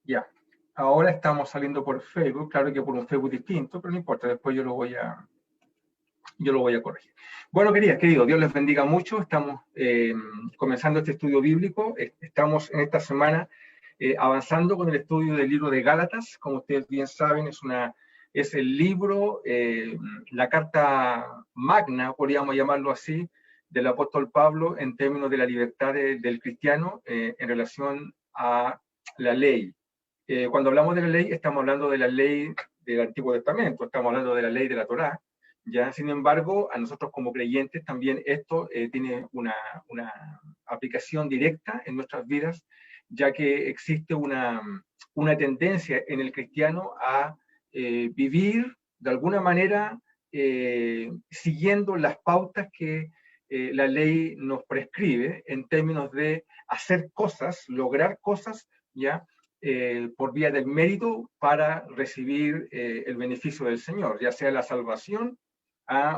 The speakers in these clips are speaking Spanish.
Ya. Ahora estamos saliendo por Facebook, claro que por un Facebook distinto, pero no importa, después yo lo voy a corregir. Bueno, querido, Dios les bendiga mucho. Estamos comenzando este estudio bíblico. Estamos en esta semana avanzando con el estudio del libro de Gálatas. Como ustedes bien saben, es el libro, la carta magna, podríamos llamarlo así, del apóstol Pablo en términos de la libertad del cristiano en relación a la ley. Cuando hablamos de la ley, estamos hablando de la ley del Antiguo Testamento, estamos hablando de la ley de la Torá. ¿Ya? Sin embargo, a nosotros como creyentes también esto tiene una aplicación directa en nuestras vidas, ya que existe una tendencia en el cristiano a vivir de alguna manera siguiendo las pautas que la ley nos prescribe en términos de hacer cosas, lograr cosas, ¿ya? Por vía del mérito para recibir el beneficio del Señor, ya sea la salvación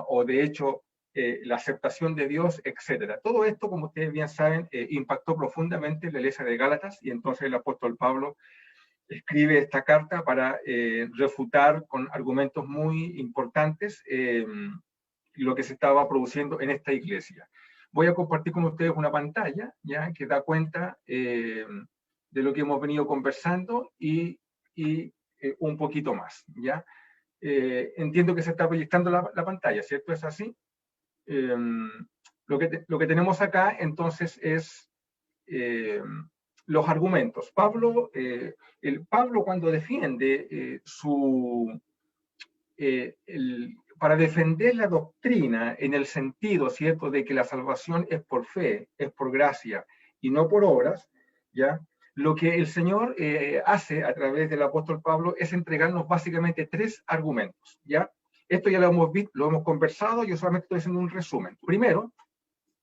o de hecho la aceptación de Dios, etcétera. Todo esto, como ustedes bien saben, impactó profundamente la iglesia de Gálatas y entonces el apóstol Pablo escribe esta carta para refutar con argumentos muy importantes lo que se estaba produciendo en esta iglesia. Voy a compartir con ustedes una pantalla ya que da cuenta de lo que hemos venido conversando y un poquito más, ¿ya? Entiendo que se está proyectando la pantalla, ¿cierto? ¿Es así? Lo que tenemos acá entonces es los argumentos. Pablo cuando defiende para defender la doctrina en el sentido, ¿cierto?, de que la salvación es por fe, es por gracia y no por obras, ¿ya? Lo que el Señor hace a través del apóstol Pablo es entregarnos básicamente tres argumentos, ¿ya? Esto ya lo hemos conversado, yo solamente estoy haciendo un resumen. Primero,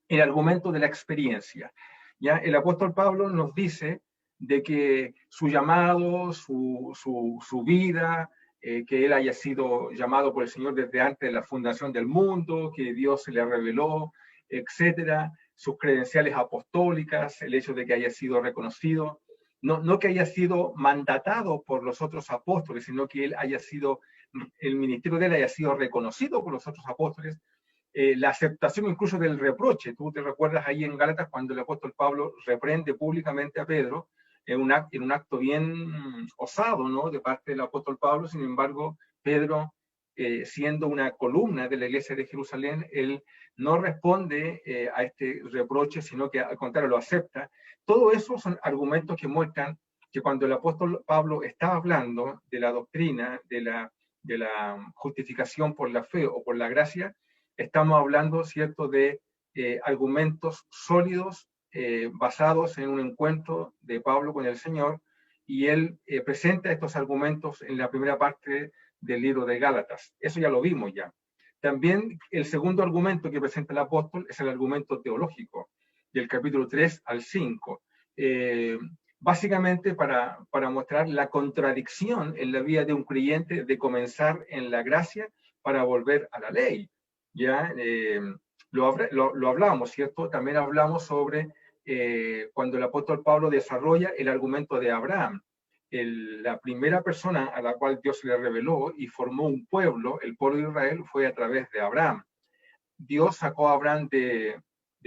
el argumento de la experiencia, ¿ya? El apóstol Pablo nos dice de que su llamado, su vida, que él haya sido llamado por el Señor desde antes de la fundación del mundo, que Dios se le reveló, etcétera, sus credenciales apostólicas, el hecho de que haya sido reconocido, no que haya sido mandatado por los otros apóstoles, sino que el ministerio de él haya sido reconocido por los otros apóstoles, la aceptación incluso del reproche. Tú te recuerdas ahí en Gálatas cuando el apóstol Pablo reprende públicamente a Pedro en un acto bien osado, ¿no?, de parte del apóstol Pablo. Sin embargo, Pedro, siendo una columna de la iglesia de Jerusalén, él no responde a este reproche, sino que al contrario lo acepta. Todo eso son argumentos que muestran que cuando el apóstol Pablo está hablando de la doctrina, de la justificación por la fe o por la gracia, estamos hablando, ¿cierto?, de argumentos sólidos basados en un encuentro de Pablo con el Señor, y él presenta estos argumentos en la primera parte del libro de Gálatas. Eso ya lo vimos ya. También el segundo argumento que presenta el apóstol es el argumento teológico, del capítulo 3 al 5. Básicamente para mostrar la contradicción en la vida de un creyente de comenzar en la gracia para volver a la ley. ¿Ya? Lo hablamos, ¿cierto? También hablamos sobre cuando el apóstol Pablo desarrolla el argumento de Abraham. La primera persona a la cual Dios le reveló y formó un pueblo, el pueblo de Israel, fue a través de Abraham. Dios sacó a Abraham de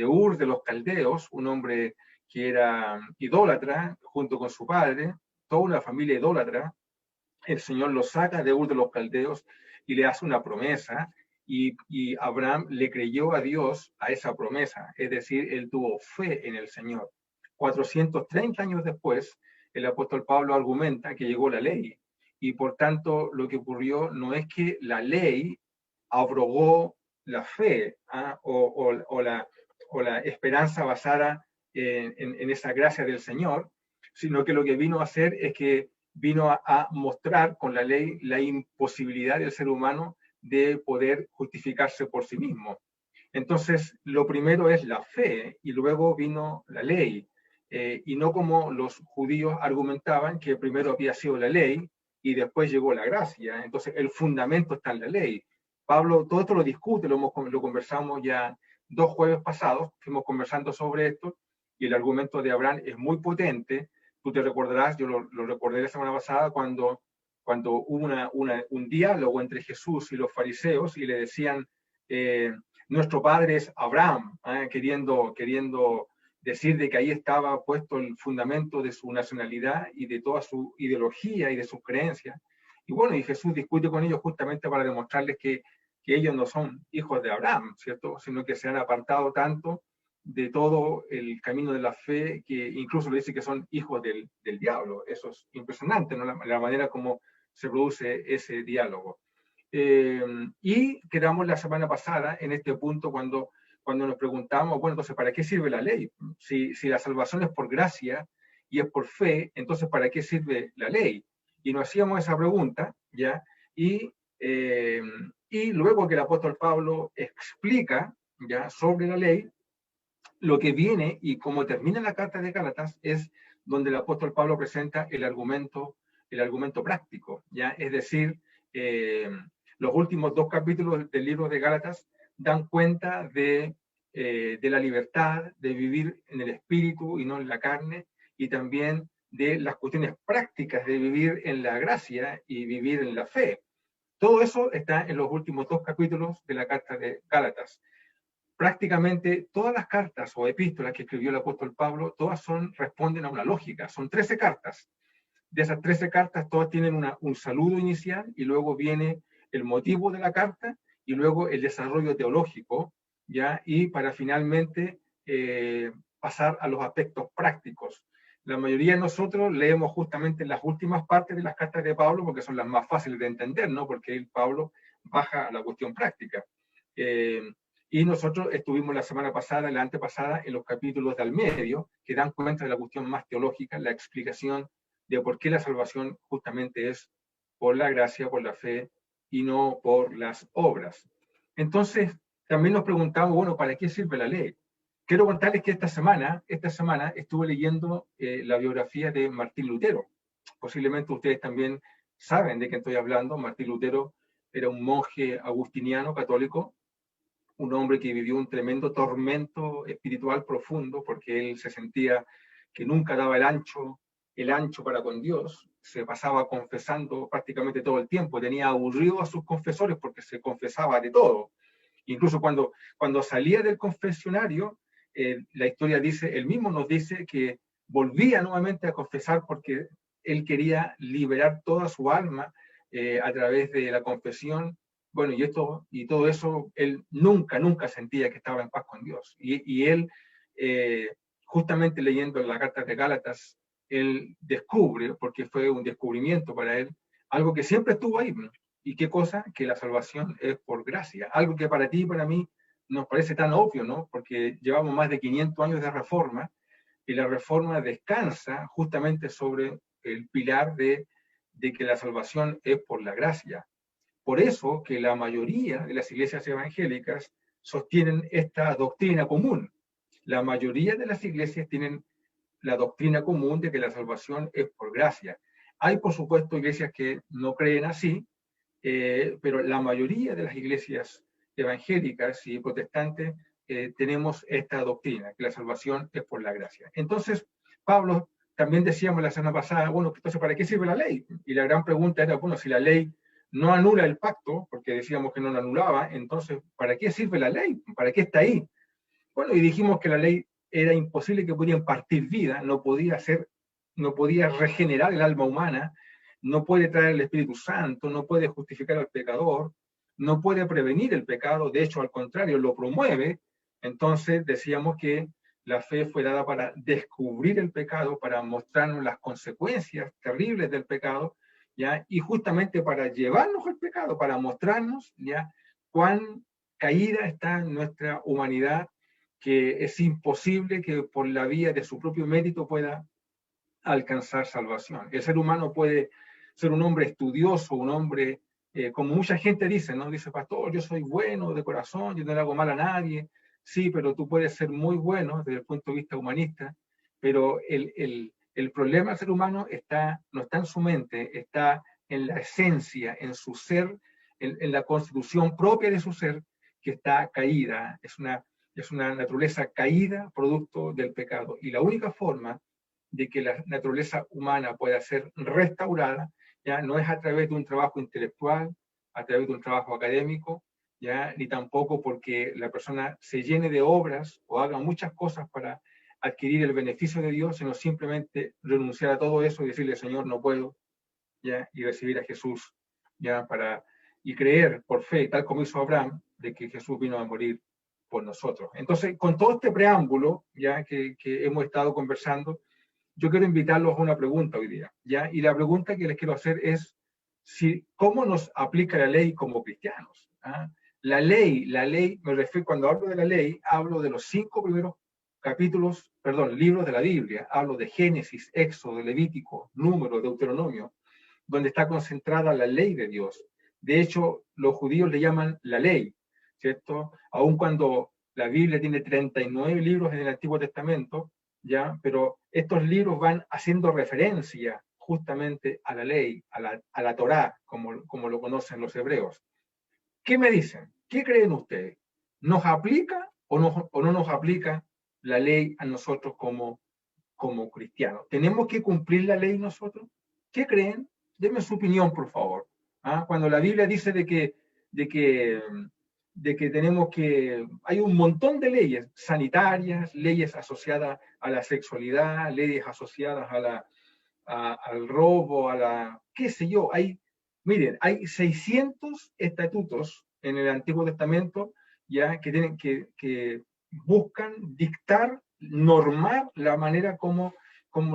Ur de los Caldeos, un hombre que era idólatra, junto con su padre, toda una familia idólatra. El Señor lo saca de Ur de los Caldeos y le hace una promesa, y Abraham le creyó a Dios a esa promesa, es decir, él tuvo fe en el Señor. 430 años después, el apóstol Pablo argumenta que llegó la ley, y por tanto lo que ocurrió no es que la ley abrogó la fe o la esperanza basada en esa gracia del Señor, sino que lo que vino a hacer es que vino a mostrar con la ley la imposibilidad del ser humano de poder justificarse por sí mismo. Entonces, lo primero es la fe y luego vino la ley, y no como los judíos argumentaban que primero había sido la ley y después llegó la gracia. Entonces, el fundamento está en la ley. Pablo todo esto lo discute, lo conversamos ya 2 jueves pasados, fuimos conversando sobre esto, y el argumento de Abraham es muy potente, Tú te recordarás, yo lo recordé la semana pasada, cuando hubo un diálogo entre Jesús y los fariseos y le decían, nuestro padre es Abraham, queriendo decir de que ahí estaba puesto el fundamento de su nacionalidad y de toda su ideología y de sus creencias. Y bueno, y Jesús discute con ellos justamente para demostrarles que ellos no son hijos de Abraham, ¿cierto? Sino que se han apartado tanto de todo el camino de la fe que incluso le dice que son hijos del diablo. Eso es impresionante, ¿no? La manera como se produce ese diálogo. Y quedamos la semana pasada en este punto cuando nos preguntamos, bueno, entonces, ¿para qué sirve la ley? Si la salvación es por gracia y es por fe, entonces, ¿para qué sirve la ley? Y nos hacíamos esa pregunta, ¿ya? Y luego que el apóstol Pablo explica, ¿ya?, sobre la ley, lo que viene y cómo termina la carta de Gálatas es donde el apóstol Pablo presenta el argumento práctico, ¿ya? Es decir, los últimos 2 capítulos del libro de Gálatas dan cuenta de la libertad de vivir en el espíritu y no en la carne, y también de las cuestiones prácticas de vivir en la gracia y vivir en la fe. Todo eso está en los últimos 2 capítulos de la carta de Gálatas. Prácticamente todas las cartas o epístolas que escribió el apóstol Pablo, todas responden a una lógica. Son 13 cartas. De esas 13 cartas, todas tienen un saludo inicial y luego viene el motivo de la carta y luego el desarrollo teológico, ¿ya? Y para finalmente pasar a los aspectos prácticos. La mayoría de nosotros leemos justamente las últimas partes de las cartas de Pablo porque son las más fáciles de entender, ¿no? Porque Pablo baja a la cuestión práctica. Y nosotros estuvimos la semana pasada, la antepasada, en los capítulos del medio, que dan cuenta de la cuestión más teológica, la explicación de por qué la salvación justamente es por la gracia, por la fe, y no por las obras. Entonces, también nos preguntamos, bueno, ¿para qué sirve la ley? Quiero contarles que esta semana estuve leyendo la biografía de Martín Lutero. Posiblemente ustedes también saben de qué estoy hablando. Martín Lutero era un monje agustiniano católico, un hombre que vivió un tremendo tormento espiritual profundo porque él se sentía que nunca daba el ancho para con Dios, se pasaba confesando prácticamente todo el tiempo, tenía aburrido a sus confesores porque se confesaba de todo. Incluso cuando salía del confesionario, la historia dice, él mismo nos dice que volvía nuevamente a confesar porque él quería liberar toda su alma a través de la confesión. Bueno, y todo eso, él nunca sentía que estaba en paz con Dios. Y él, justamente leyendo la carta de Gálatas, él descubre, porque fue un descubrimiento para él, algo que siempre estuvo ahí. ¿Y qué cosa? Que la salvación es por gracia. Algo que para ti y para mí nos parece tan obvio, ¿no? Porque llevamos más de 500 años de reforma y la reforma descansa justamente sobre el pilar de que la salvación es por la gracia. Por eso que la mayoría de las iglesias evangélicas sostienen esta doctrina común. La mayoría de las iglesias tienen la doctrina común de que la salvación es por gracia. Hay, por supuesto, iglesias que no creen así, pero la mayoría de las iglesias evangélicas y protestantes tenemos esta doctrina, que la salvación es por la gracia. Entonces, Pablo, también decíamos la semana pasada, bueno, entonces, ¿para qué sirve la ley? Y la gran pregunta era, bueno, si la ley no anula el pacto, porque decíamos que no lo anulaba, entonces, ¿para qué sirve la ley? ¿Para qué está ahí? Bueno, y dijimos que la ley era imposible que pudiera impartir vida, no podía regenerar el alma humana, no puede traer el Espíritu Santo, no puede justificar al pecador, no puede prevenir el pecado, de hecho, al contrario, lo promueve. Entonces decíamos que la fe fue dada para descubrir el pecado, para mostrarnos las consecuencias terribles del pecado, ¿ya? Y justamente para llevarnos al pecado, para mostrarnos, ¿ya?, cuán caída está nuestra humanidad, que es imposible que por la vía de su propio mérito pueda alcanzar salvación. El ser humano puede ser un hombre estudioso, un hombre, como mucha gente dice, ¿no? Dice, pastor, yo soy bueno de corazón, yo no le hago mal a nadie. Sí, pero tú puedes ser muy bueno desde el punto de vista humanista, pero el problema del ser humano no está en su mente, está en la esencia, en su ser, en la constitución propia de su ser, que está caída. Es una naturaleza caída, producto del pecado. Y la única forma de que la naturaleza humana pueda ser restaurada, ya no es a través de un trabajo intelectual, a través de un trabajo académico, ya ni tampoco porque la persona se llene de obras o haga muchas cosas para adquirir el beneficio de Dios, sino simplemente renunciar a todo eso y decirle, Señor, no puedo, ya, y recibir a Jesús, ya, y creer por fe, tal como hizo Abraham, de que Jesús vino a morir por nosotros. Entonces, con todo este preámbulo, ya, que hemos estado conversando, yo quiero invitarlos a una pregunta hoy día, ya, y la pregunta que les quiero hacer es, ¿cómo nos aplica la ley como cristianos? ¿Ah? La ley, me refiero, cuando hablo de la ley, hablo de los 5 primeros libros de la Biblia, hablo de Génesis, Éxodo, Levítico, Número, Deuteronomio, donde está concentrada la ley de Dios. De hecho, los judíos le llaman la ley, ¿cierto? Aun cuando la Biblia tiene 39 libros en el Antiguo Testamento, ¿ya? Pero estos libros van haciendo referencia justamente a la ley, a la Torá, como lo conocen los hebreos. ¿Qué me dicen? ¿Qué creen ustedes? ¿Nos aplica o no nos aplica la ley a nosotros como cristianos? ¿Tenemos que cumplir la ley nosotros? ¿Qué creen? Denme su opinión, por favor. ¿Ah? Cuando la Biblia dice de que tenemos que, hay un montón de leyes sanitarias, leyes asociadas a la sexualidad, leyes asociadas al robo, qué sé yo, miren, hay 600 estatutos en el Antiguo Testamento ya que buscan dictar, normar la manera como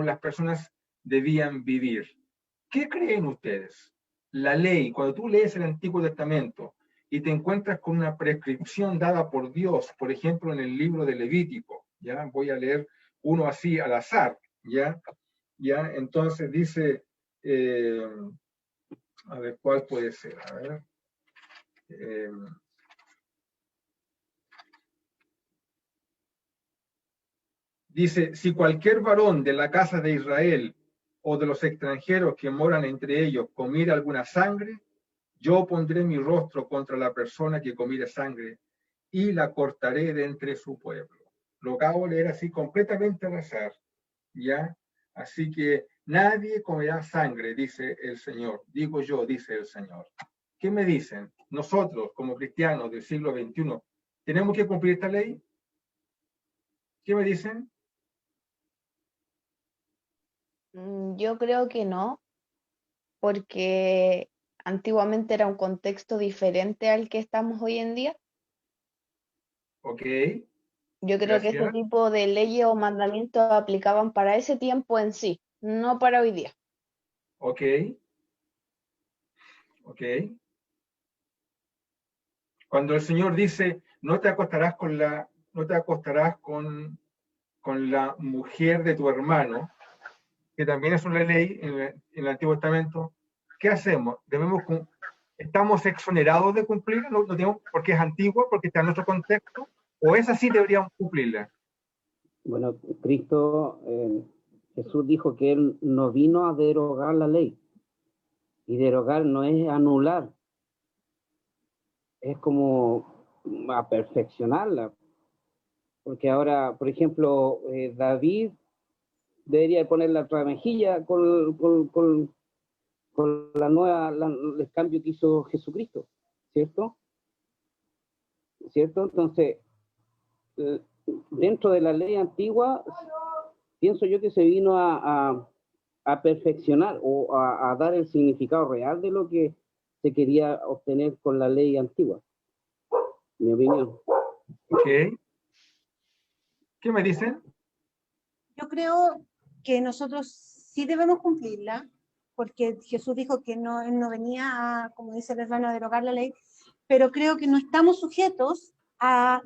las personas debían vivir. ¿Qué creen ustedes? La ley, cuando tú lees el Antiguo Testamento y te encuentras con una prescripción dada por Dios, por ejemplo, en el libro de Levítico, ya voy a leer uno así al azar, ya entonces dice, a ver, ¿cuál puede ser? A ver. Dice, si cualquier varón de la casa de Israel o de los extranjeros que moran entre ellos comiere alguna sangre, yo pondré mi rostro contra la persona que comiere sangre y la cortaré de entre su pueblo. Lo acabo de leer así completamente al azar, ¿ya? Así que nadie comerá sangre, dice el Señor. Digo yo, dice el Señor. ¿Qué me dicen? Nosotros, como cristianos del siglo XXI, ¿tenemos que cumplir esta ley? ¿Qué me dicen? Yo creo que no, porque antiguamente era un contexto diferente al que estamos hoy en día. Ok, Yo creo que ese gracias. tipo de leyes o mandamientos aplicaban para ese tiempo en sí, no para hoy día. Ok, ok. Cuando el Señor dice, no te acostarás con la mujer de tu hermano, que también es una ley en el Antiguo Testamento, ¿qué hacemos? ¿Estamos exonerados de cumplirla? ¿No tenemos, porque es antigua, porque está en nuestro contexto? ¿O es así deberíamos cumplirla? Bueno, Cristo, Jesús dijo que Él no vino a derogar la ley. Y derogar no es anular, es como a perfeccionarla. Porque ahora, por ejemplo, David debería poner la otra mejilla con la nueva, el cambio que hizo Jesucristo, ¿cierto? ¿Cierto? Entonces, dentro de la ley antigua, pienso yo que se vino a perfeccionar o a dar el significado real de lo que se quería obtener con la ley antigua, mi opinión. Ok. ¿Qué me dicen? Yo creo que nosotros sí debemos cumplirla, porque Jesús dijo que no, él no venía, como dice el hermano, a derogar la ley, pero creo que no estamos sujetos a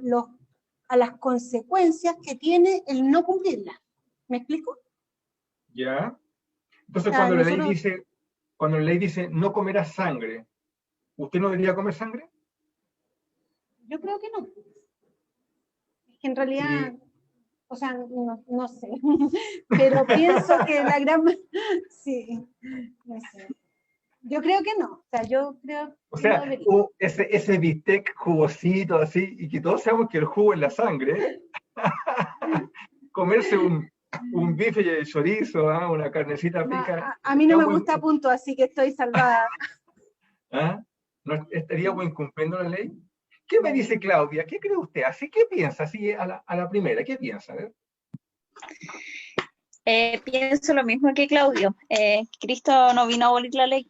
las consecuencias que tiene el no cumplirla. ¿Me explico? Ya. Entonces, O sea, cuando la ley dice no comerás sangre, ¿usted no debería comer sangre? yo creo que no. Es que en realidad, o sea, no sé, pero pienso que la gran... Sí, no sé. Yo creo que no, o sea, yo creo O que no sea, debería. ese bistec jugosito así, y que todos sabemos que el jugo es la sangre, comerse un bife de chorizo, ¿ah? Una carnecita rica. A mí no me Estamos gusta punto, así que estoy salvada. ¿Ah? ¿No estaríamos incumpliendo la ley? ¿Qué me dice Claudia? ¿Qué cree usted? ¿Así qué piensa? Así a la primera, ¿qué piensa? A ver. Pienso lo mismo que Claudio. Cristo no vino a abolir la ley,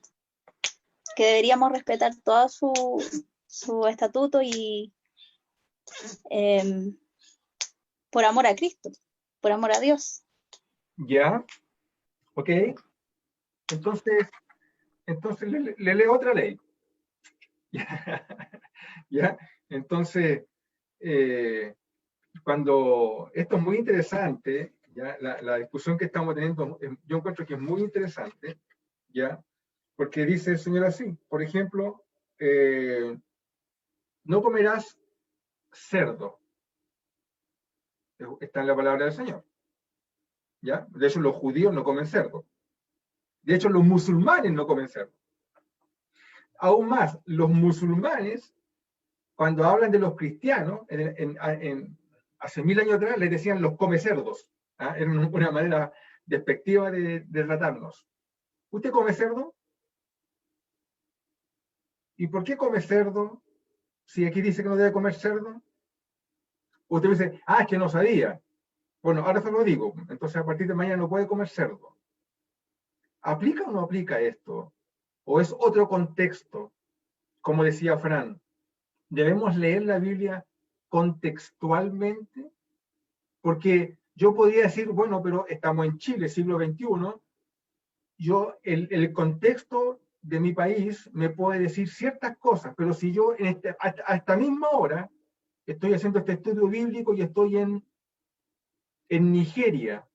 que deberíamos respetar todo su estatuto y por amor a Cristo, por amor a Dios. ¿Ya? ¿Ok? Entonces le leo otra ley. ¿Ya? Entonces, cuando esto es muy interesante, ¿ya? La discusión que estamos teniendo, yo encuentro que es muy interesante, ¿ya? Porque dice el Señor así, por ejemplo, no comerás cerdo. Está en la palabra del Señor. ¿Ya? De hecho, los judíos no comen cerdo. De hecho, los musulmanes no comen cerdo. Aún más, los musulmanes, cuando hablan de los cristianos, hace 1000 años atrás les decían los come cerdos. ¿Ah? Era una manera despectiva de tratarnos. ¿Usted come cerdo? ¿Y por qué come cerdo? Si aquí dice que no debe comer cerdo. Usted dice, es que no sabía. Bueno, ahora se lo digo. Entonces, a partir de mañana no puede comer cerdo. ¿Aplica o no aplica esto? ¿O es otro contexto? Como decía Fran, ¿debemos leer la Biblia contextualmente? Porque yo podría decir, bueno, pero estamos en Chile, siglo XXI, el contexto de mi país me puede decir ciertas cosas, pero si yo a esta misma hora estoy haciendo este estudio bíblico y estoy en Nigeria,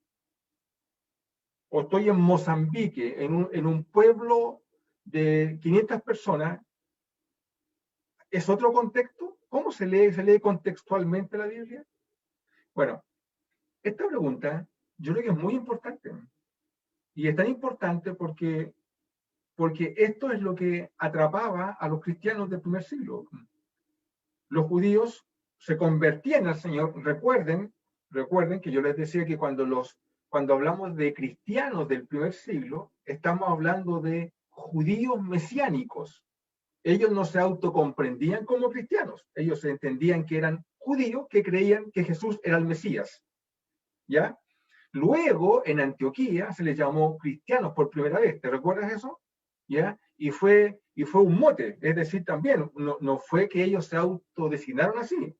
o estoy en Mozambique, en un pueblo de 500 personas, ¿es otro contexto? ¿Cómo se lee? ¿Se lee contextualmente la Biblia? Bueno, esta pregunta yo creo que es muy importante. Y es tan importante porque esto es lo que atrapaba a los cristianos del primer siglo. Los judíos se convertían al Señor. Recuerden que yo les decía que cuando hablamos de cristianos del primer siglo, estamos hablando de judíos mesiánicos. Ellos no se autocomprendían como cristianos. Ellos se entendían que eran judíos que creían que Jesús era el Mesías. ¿Ya? Luego, en Antioquía, se les llamó cristianos por primera vez. ¿Te recuerdas eso? ¿Ya? Y fue un mote. Es decir, también, no fue que ellos se autodesignaron así.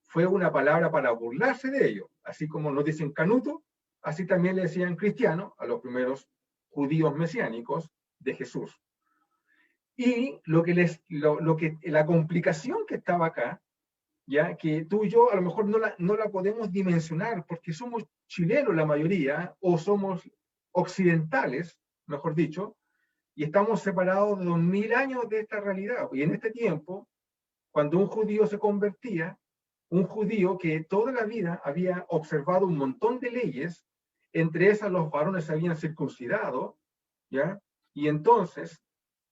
Fue una palabra para burlarse de ellos. Así como nos dicen canuto, así también le decían cristiano a los primeros judíos mesiánicos de Jesús. Y la complicación que estaba acá, ya que tú y yo a lo mejor no la podemos dimensionar porque somos chilenos la mayoría, o somos occidentales, mejor dicho, y estamos separados de 2000 años de esta realidad. Y en este tiempo, cuando un judío se convertía, un judío que toda la vida había observado un montón de leyes, entre esas los varones se habían circuncidado, ¿ya? Y entonces,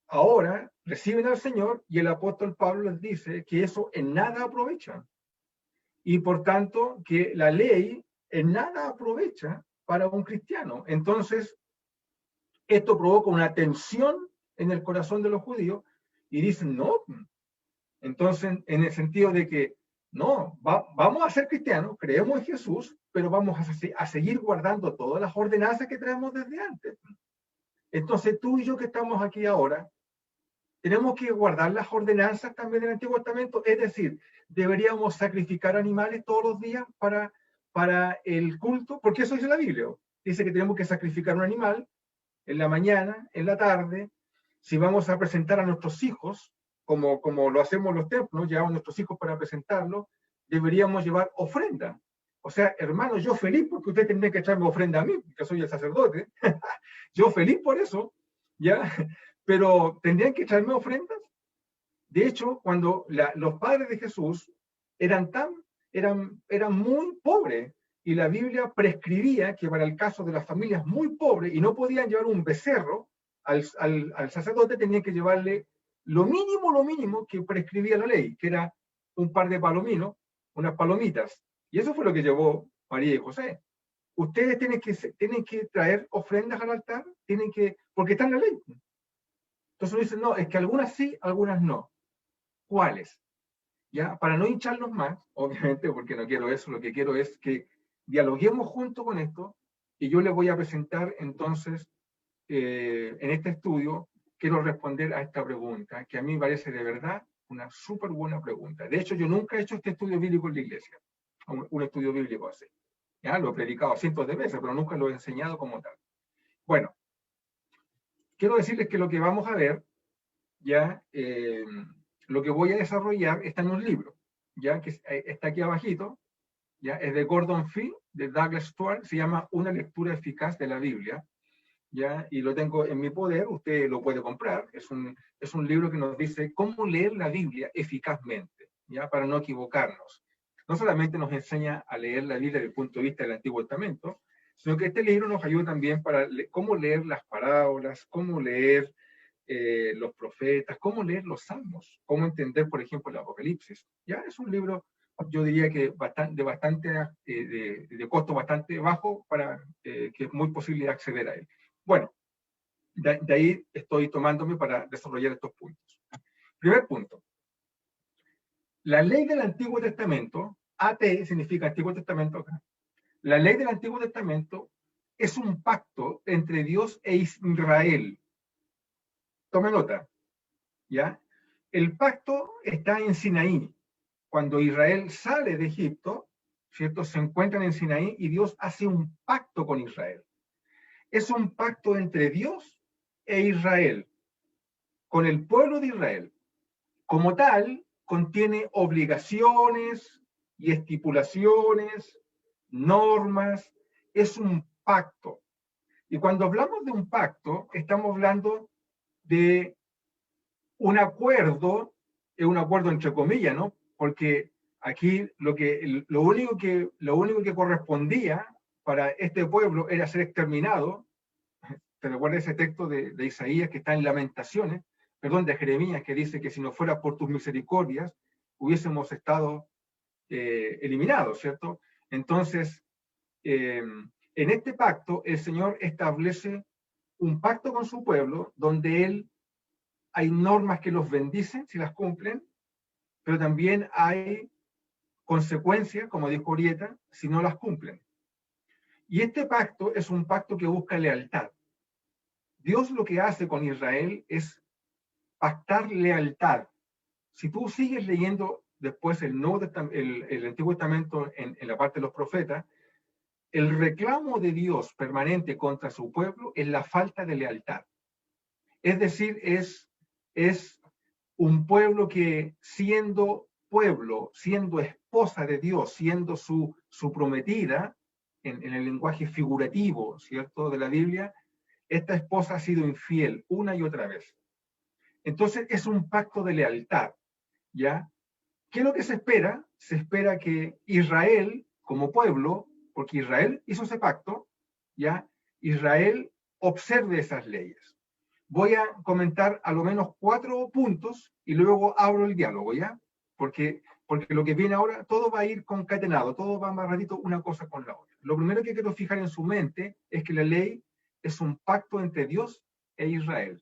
ahora reciben al Señor y el apóstol Pablo les dice que eso en nada aprovecha. Y por tanto, que la ley en nada aprovecha para un cristiano. Entonces, esto provoca una tensión en el corazón de los judíos y dicen, no. Entonces, en el sentido de que, no, vamos a ser cristianos, creemos en Jesús, pero vamos a seguir guardando todas las ordenanzas que traemos desde antes. Entonces, tú y yo que estamos aquí ahora, tenemos que guardar las ordenanzas también del Antiguo Testamento, es decir, deberíamos sacrificar animales todos los días para el culto, porque eso dice la Biblia. Dice que tenemos que sacrificar un animal en la mañana, en la tarde. Si vamos a presentar a nuestros hijos, como lo hacemos en los templos, llevamos a nuestros hijos para presentarlos, deberíamos llevar ofrenda. O sea, hermano, yo feliz porque usted tendría que echarme ofrenda a mí, que soy el sacerdote. Yo feliz por eso, ¿ya? Pero ¿tendrían que echarme ofrendas? De hecho, cuando los padres de Jesús eran muy pobres, y la Biblia prescribía que para el caso de las familias muy pobres y no podían llevar un becerro al sacerdote, tenían que llevarle lo mínimo que prescribía la ley, que era un par de palominos, unas palomitas. Y eso fue lo que llevó María y José. ustedes tienen que traer ofrendas al altar, porque está en la ley. Entonces uno dice, no, es que algunas sí, algunas no. ¿Cuáles? ¿Ya? Para no hincharlos más, obviamente, porque no quiero eso, lo que quiero es que dialoguemos junto con esto, y yo les voy a presentar entonces, en este estudio, quiero responder a esta pregunta, que a mí me parece de verdad una súper buena pregunta. De hecho, yo nunca he hecho este estudio bíblico en la iglesia, un estudio bíblico así. ¿Ya? Lo he predicado cientos de veces, pero nunca lo he enseñado como tal. Bueno, quiero decirles que lo que vamos a ver, ya, lo que voy a desarrollar está en un libro, ya, que está aquí abajito, ya, es de Gordon Fee, de Douglas Stuart, se llama Una lectura eficaz de la Biblia, ya, y lo tengo en mi poder, usted lo puede comprar, es un libro que nos dice cómo leer la Biblia eficazmente, ya, para no equivocarnos. No solamente nos enseña a leer la Biblia desde el punto de vista del Antiguo Testamento, sino que este libro nos ayuda también para cómo leer las parábolas, cómo leer los profetas, cómo leer los salmos, cómo entender, por ejemplo, el Apocalipsis. Ya es un libro, yo diría que de costo bastante bajo, que es muy posible acceder a él. Bueno, de ahí estoy tomándome para desarrollar estos puntos. Primer punto. La ley del Antiguo Testamento, AT significa Antiguo Testamento acá. La ley del Antiguo Testamento es un pacto entre Dios e Israel. Tome nota, ¿ya? El pacto está en Sinaí. Cuando Israel sale de Egipto, ¿cierto? Se encuentran en Sinaí y Dios hace un pacto con Israel. Es un pacto entre Dios e Israel, con el pueblo de Israel. Como tal, contiene obligaciones y estipulaciones, normas, es un pacto. Y cuando hablamos de un pacto, estamos hablando de un acuerdo entre comillas, ¿no? Porque aquí lo único que correspondía para este pueblo era ser exterminado. ¿Te recuerdas ese texto de Isaías que está en Lamentaciones? Perdón, de Jeremías, que dice que si no fuera por tus misericordias, hubiésemos estado eliminados, ¿cierto? Entonces, en este pacto, el Señor establece un pacto con su pueblo, donde hay normas que los bendicen si las cumplen, pero también hay consecuencias, como dijo Orieta, si no las cumplen. Y este pacto es un pacto que busca lealtad. Dios lo que hace con Israel es pactar lealtad. Si tú sigues leyendo después el Antiguo Testamento en la parte de los profetas, el reclamo de Dios permanente contra su pueblo es la falta de lealtad. Es decir, es un pueblo que siendo pueblo, siendo esposa de Dios, siendo su prometida, en el lenguaje figurativo, ¿cierto?, de la Biblia, esta esposa ha sido infiel una y otra vez. Entonces es un pacto de lealtad, ¿ya? ¿Qué es lo que se espera? Se espera que Israel, como pueblo, porque Israel hizo ese pacto, ¿ya? Israel observe esas leyes. Voy a comentar a lo menos 4 puntos y luego abro el diálogo, ¿ya? Porque lo que viene ahora, todo va a ir concatenado, todo va amarradito una cosa con la otra. Lo primero que quiero fijar en su mente es que la ley es un pacto entre Dios e Israel.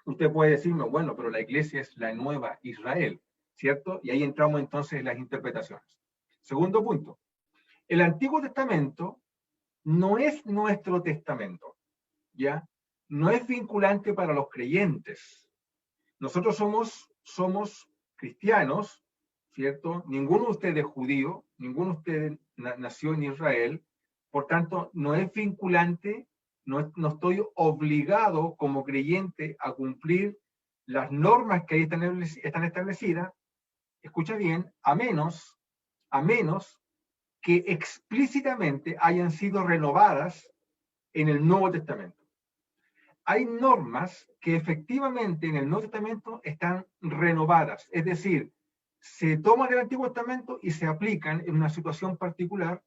Usted puede decirme, bueno, pero la iglesia es la nueva Israel, ¿cierto? Y ahí entramos entonces en las interpretaciones. Segundo punto, el Antiguo Testamento no es nuestro testamento, ¿ya? No es vinculante para los creyentes. Nosotros somos cristianos, ¿cierto? Ninguno de ustedes es judío, ninguno de ustedes nació en Israel, por tanto, no es vinculante, no estoy obligado como creyente a cumplir las normas que ahí están establecidas, escucha bien, a menos que explícitamente hayan sido renovadas en el Nuevo Testamento. Hay normas que efectivamente en el Nuevo Testamento están renovadas, es decir, se toman del Antiguo Testamento y se aplican en una situación particular,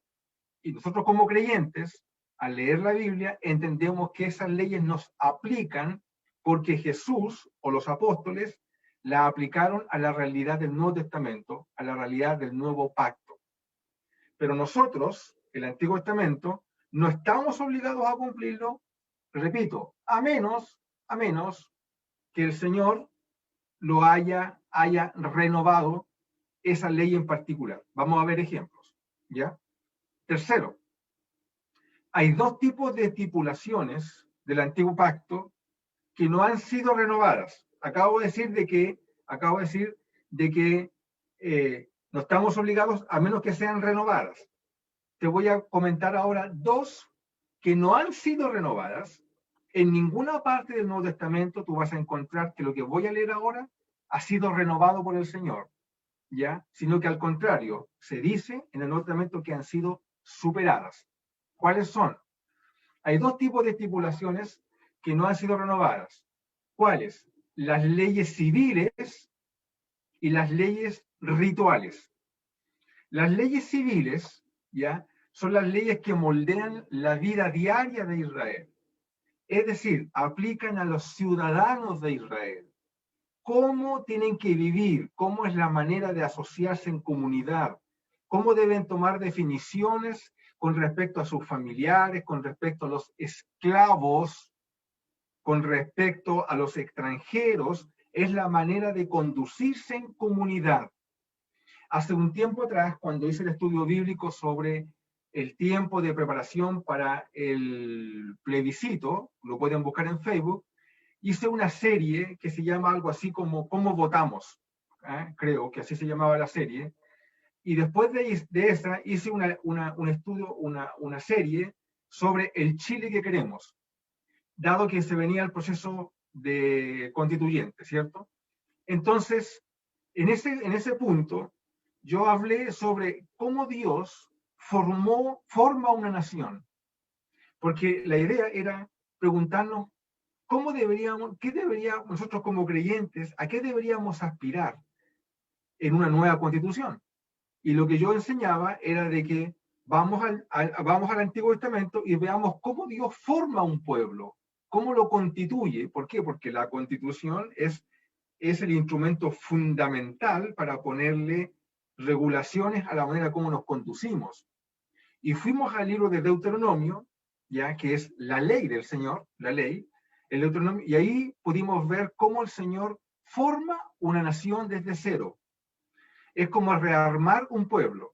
y nosotros como creyentes, al leer la Biblia, entendemos que esas leyes nos aplican porque Jesús o los apóstoles la aplicaron a la realidad del Nuevo Testamento, a la realidad del nuevo pacto. Pero nosotros, el Antiguo Testamento, No estamos obligados a cumplirlo, repito, a menos que el Señor lo haya renovado esa ley en particular. Vamos a ver ejemplos, ¿ya? Tercero, hay dos tipos de estipulaciones del Antiguo Pacto que no han sido renovadas. Acabo de decir de que no estamos obligados a menos que sean renovadas. Te voy a comentar ahora dos que no han sido renovadas. En ninguna parte del Nuevo Testamento tú vas a encontrar que lo que voy a leer ahora ha sido renovado por el Señor, ¿ya? Sino que al contrario, se dice en el Nuevo Testamento que han sido superadas. ¿Cuáles son? Hay dos tipos de estipulaciones que no han sido renovadas. ¿Cuáles? Las leyes civiles y las leyes rituales. Las leyes civiles, ¿ya?, son las leyes que moldean la vida diaria de Israel. Es decir, aplican a los ciudadanos de Israel. Cómo tienen que vivir, cómo es la manera de asociarse en comunidad, cómo deben tomar definiciones con respecto a sus familiares, con respecto a los esclavos, con respecto a los extranjeros, es la manera de conducirse en comunidad. Hace un tiempo atrás, cuando hice el estudio bíblico sobre el tiempo de preparación para el plebiscito, lo pueden buscar en Facebook, hice una serie que se llama algo así como ¿Cómo votamos? Creo que así se llamaba la serie. Y después de esa hice un estudio, una serie sobre el Chile que queremos, dado que se venía el proceso de constituyente, ¿cierto? Entonces, en ese punto, yo hablé sobre cómo Dios forma una nación. Porque la idea era preguntarnos qué deberíamos nosotros como creyentes, a qué deberíamos aspirar en una nueva constitución. Y lo que yo enseñaba era de que vamos al Antiguo Testamento y veamos cómo Dios forma un pueblo, cómo lo constituye. ¿Por qué? Porque la constitución es el instrumento fundamental para ponerle regulaciones a la manera como nos conducimos. Y fuimos al libro de Deuteronomio, ya que es la ley del Señor, la ley, el Deuteronomio, y ahí pudimos ver cómo el Señor forma una nación desde cero. Es como rearmar un pueblo.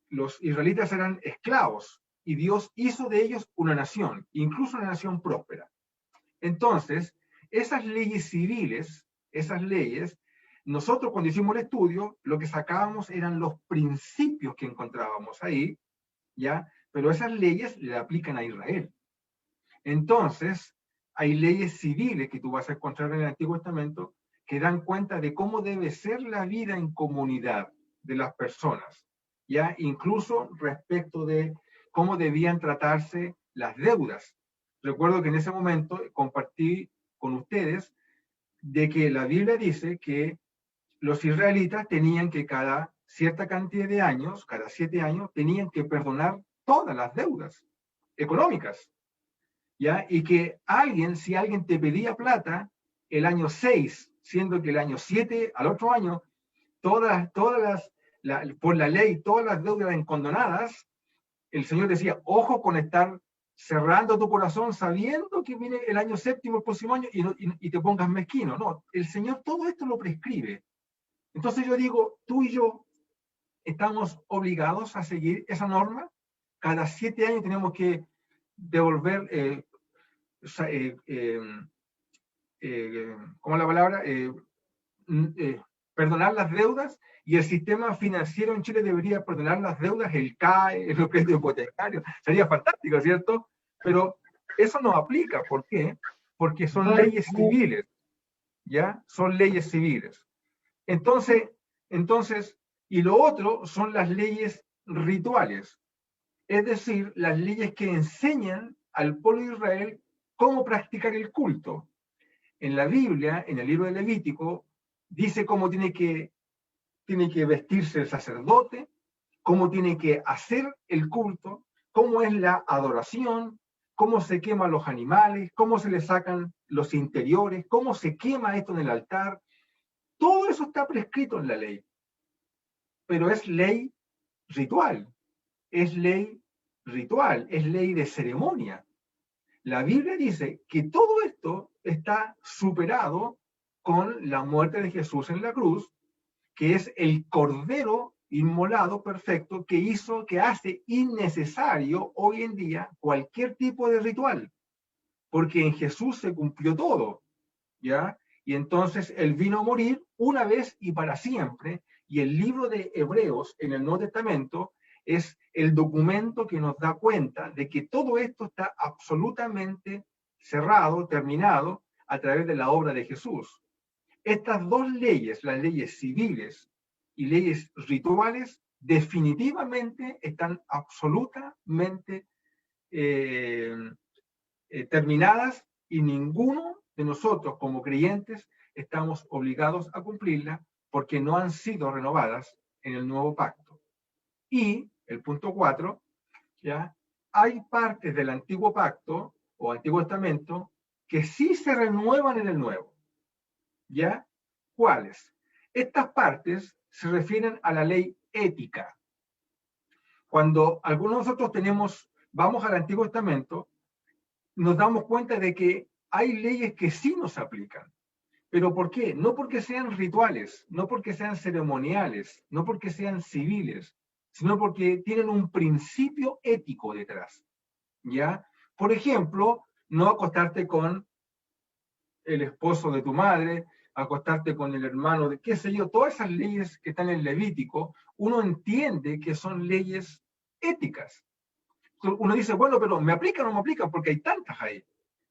Los israelitas eran esclavos y Dios hizo de ellos una nación, incluso una nación próspera. Entonces, esas leyes civiles, esas leyes, nosotros cuando hicimos el estudio, lo que sacábamos eran los principios que encontrábamos ahí, ¿ya? Pero esas leyes le aplican a Israel. Entonces, hay leyes civiles que tú vas a encontrar en el Antiguo Testamento que dan cuenta de cómo debe ser la vida en comunidad de las personas, ¿ya? Incluso respecto de cómo debían tratarse las deudas. Recuerdo que en ese momento compartí con ustedes de que la Biblia dice que los israelitas tenían que cada cierta cantidad de años, cada 7 años, tenían que perdonar todas las deudas económicas, ¿ya? Y que si alguien te pedía plata el año 6, siendo que el año 7, al otro año, por la ley, todas las deudas eran condonadas, el Señor decía, ojo con estar cerrando tu corazón sabiendo que viene el año 7 el próximo año y te pongas mezquino. No, el Señor todo esto lo prescribe. Entonces yo digo, tú y yo estamos obligados a seguir esa norma. Cada 7 años tenemos que devolver, ¿cómo es la palabra? Perdonar las deudas, y el sistema financiero en Chile debería perdonar las deudas, el CAE, los créditos hipotecarios. Sería fantástico, ¿cierto? Pero eso no aplica. ¿Por qué? Porque son leyes civiles, ¿ya? Son leyes civiles. Entonces, y lo otro son las leyes rituales, es decir, las leyes que enseñan al pueblo de Israel cómo practicar el culto. En la Biblia, en el libro de Levítico, dice cómo tiene que vestirse el sacerdote, cómo tiene que hacer el culto, cómo es la adoración, cómo se queman los animales, cómo se le sacan los interiores, cómo se quema esto en el altar. Todo eso está prescrito en la ley, pero es ley ritual, es ley ritual, es ley de ceremonia. La Biblia dice que todo esto está superado con la muerte de Jesús en la cruz, que es el cordero inmolado perfecto que hace innecesario hoy en día cualquier tipo de ritual, porque en Jesús se cumplió todo, ¿ya? Y entonces Él vino a morir una vez y para siempre, y el libro de Hebreos en el Nuevo Testamento es el documento que nos da cuenta de que todo esto está absolutamente cerrado, terminado, a través de la obra de Jesús. Estas dos leyes, las leyes civiles y leyes rituales, definitivamente están absolutamente terminadas y ninguno de nosotros como creyentes estamos obligados a cumplirlas porque no han sido renovadas en el nuevo pacto. Y el punto 4, ¿ya? Hay partes del antiguo pacto o antiguo testamento que sí se renuevan en el nuevo. ¿Ya? ¿Cuáles? Estas partes se refieren a la ley ética. Cuando algunos de nosotros vamos al Antiguo Testamento, nos damos cuenta de que hay leyes que sí nos aplican. ¿Pero por qué? No porque sean rituales, no porque sean ceremoniales, no porque sean civiles, sino porque tienen un principio ético detrás. ¿Ya? Por ejemplo, no acostarte con el esposo de tu madre, acostarte con el hermano de qué sé yo, todas esas leyes que están en Levítico, uno entiende que son leyes éticas. Uno dice, bueno, pero ¿me aplican o no me aplican? Porque hay tantas ahí.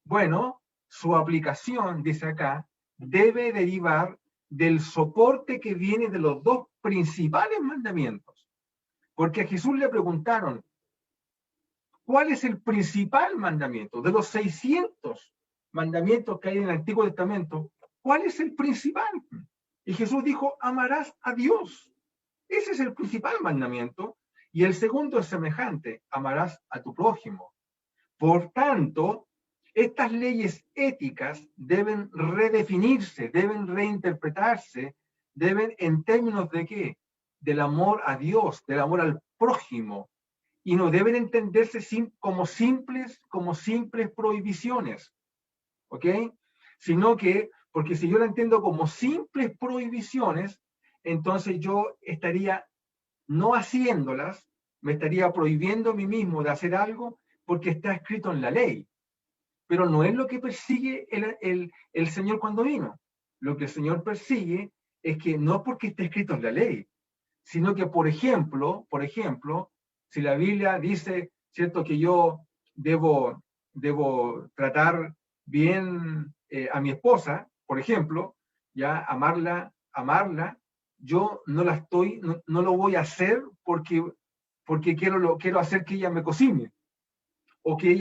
Bueno, su aplicación, dice acá, debe derivar del soporte que viene de los dos principales mandamientos. Porque a Jesús le preguntaron, ¿cuál es el principal mandamiento? De los 600 mandamientos que hay en el Antiguo Testamento, ¿cuál es el principal? Y Jesús dijo, amarás a Dios. Ese es el principal mandamiento. Y el segundo es semejante, amarás a tu prójimo. Por tanto, estas leyes éticas deben redefinirse, deben reinterpretarse, deben en términos de ¿qué? Del amor a Dios, del amor al prójimo. Y no deben entenderse como simples prohibiciones. ¿Ok? Sino que, porque si yo la entiendo como simples prohibiciones, entonces yo estaría no haciéndolas, me estaría prohibiendo a mí mismo de hacer algo porque está escrito en la ley. Pero no es lo que persigue el Señor cuando vino. Lo que el Señor persigue es que no porque esté escrito en la ley, sino que, por ejemplo, si la Biblia dice, ¿cierto?, que yo debo tratar bien a mi esposa, por ejemplo, ya amarla, yo no lo voy a hacer porque quiero hacer que ella me cocine, o que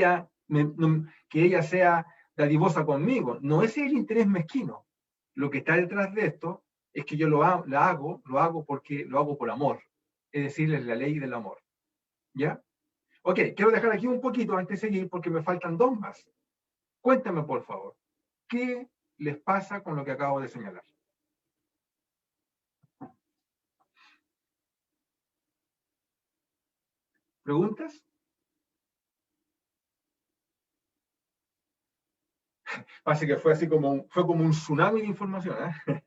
ella sea dadivosa conmigo. No ese es el interés mezquino. Lo que está detrás de esto es que yo lo hago porque lo hago por amor. Es decir, es la ley del amor. ¿Ya? Ok, quiero dejar aquí un poquito antes de seguir porque me faltan dos más. Cuéntame, por favor, ¿qué les pasa con lo que acabo de señalar? ¿Preguntas? Así que fue como un tsunami de información, ¿eh?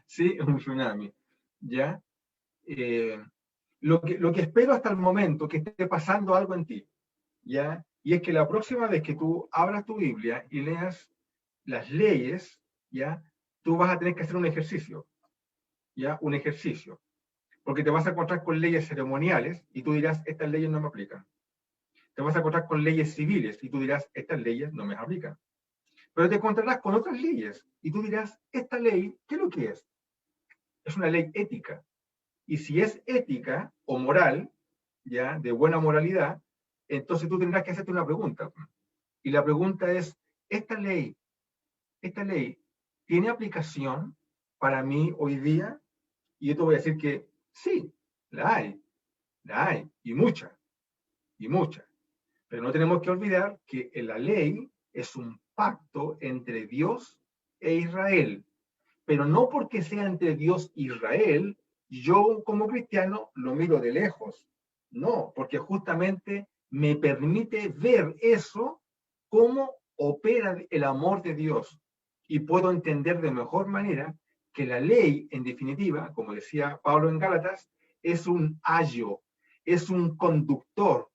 Sí, un tsunami. ¿Ya? Lo que espero hasta el momento que esté pasando algo en ti, ¿ya? Y es que la próxima vez que tú abras tu Biblia y leas las leyes, ¿ya? Tú vas a tener que hacer un ejercicio, ¿ya? Un ejercicio. Porque te vas a encontrar con leyes ceremoniales y tú dirás, estas leyes no me aplican. Te vas a encontrar con leyes civiles y tú dirás, estas leyes no me aplican. Pero te encontrarás con otras leyes y tú dirás, esta ley, ¿qué es lo que es? Es una ley ética. Y si es ética o moral, ¿ya? De buena moralidad, entonces tú tendrás que hacerte una pregunta. Y la pregunta es, ¿esta ley tiene aplicación para mí hoy día? Y yo te voy a decir que sí, la hay, y mucha. Pero no tenemos que olvidar que la ley es un pacto entre Dios e Israel. Pero no porque sea entre Dios e Israel, yo como cristiano lo miro de lejos No, porque justamente me permite ver eso, cómo opera el amor de Dios. Y puedo entender de mejor manera que la ley, en definitiva, como decía Pablo en Gálatas, es un ayo, es un conductor,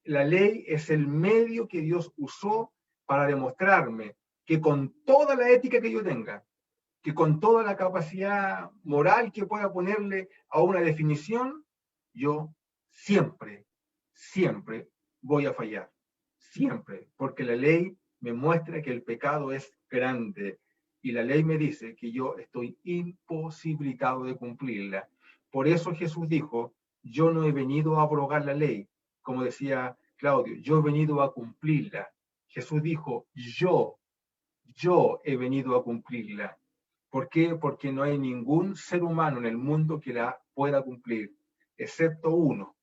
la ley es el medio que Dios usó para demostrarme que con toda la ética que yo tenga, que con toda la capacidad moral que pueda ponerle a una definición, yo siempre, siempre voy a fallar. Siempre, porque la ley me muestra que el pecado es grande y la ley me dice que yo estoy imposibilitado de cumplirla. Por eso Jesús dijo, yo no he venido a abrogar la ley, como decía Claudio, yo he venido a cumplirla. Jesús dijo, yo he venido a cumplirla. ¿Por qué? Porque no hay ningún ser humano en el mundo que la pueda cumplir, excepto uno.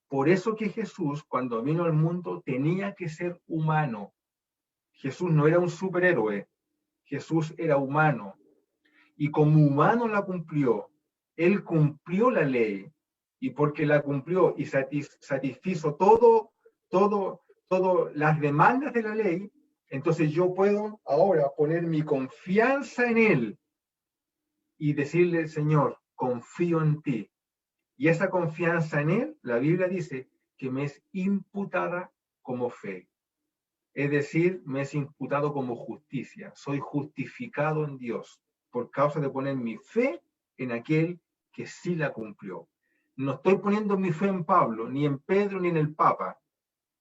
Por eso que Jesús, cuando vino al mundo, tenía que ser humano. Jesús no era un superhéroe, Jesús era humano. Y como humano la cumplió. Él cumplió la ley. Y porque la cumplió y satisfizo todas las demandas de la ley, entonces yo puedo ahora poner mi confianza en Él y decirle, Señor, confío en ti. Y esa confianza en Él, la Biblia dice que me es imputada como fe. Es decir, me es imputado como justicia. Soy justificado en Dios por causa de poner mi fe en aquel que sí la cumplió. No estoy poniendo mi fe en Pablo, ni en Pedro, ni en el Papa,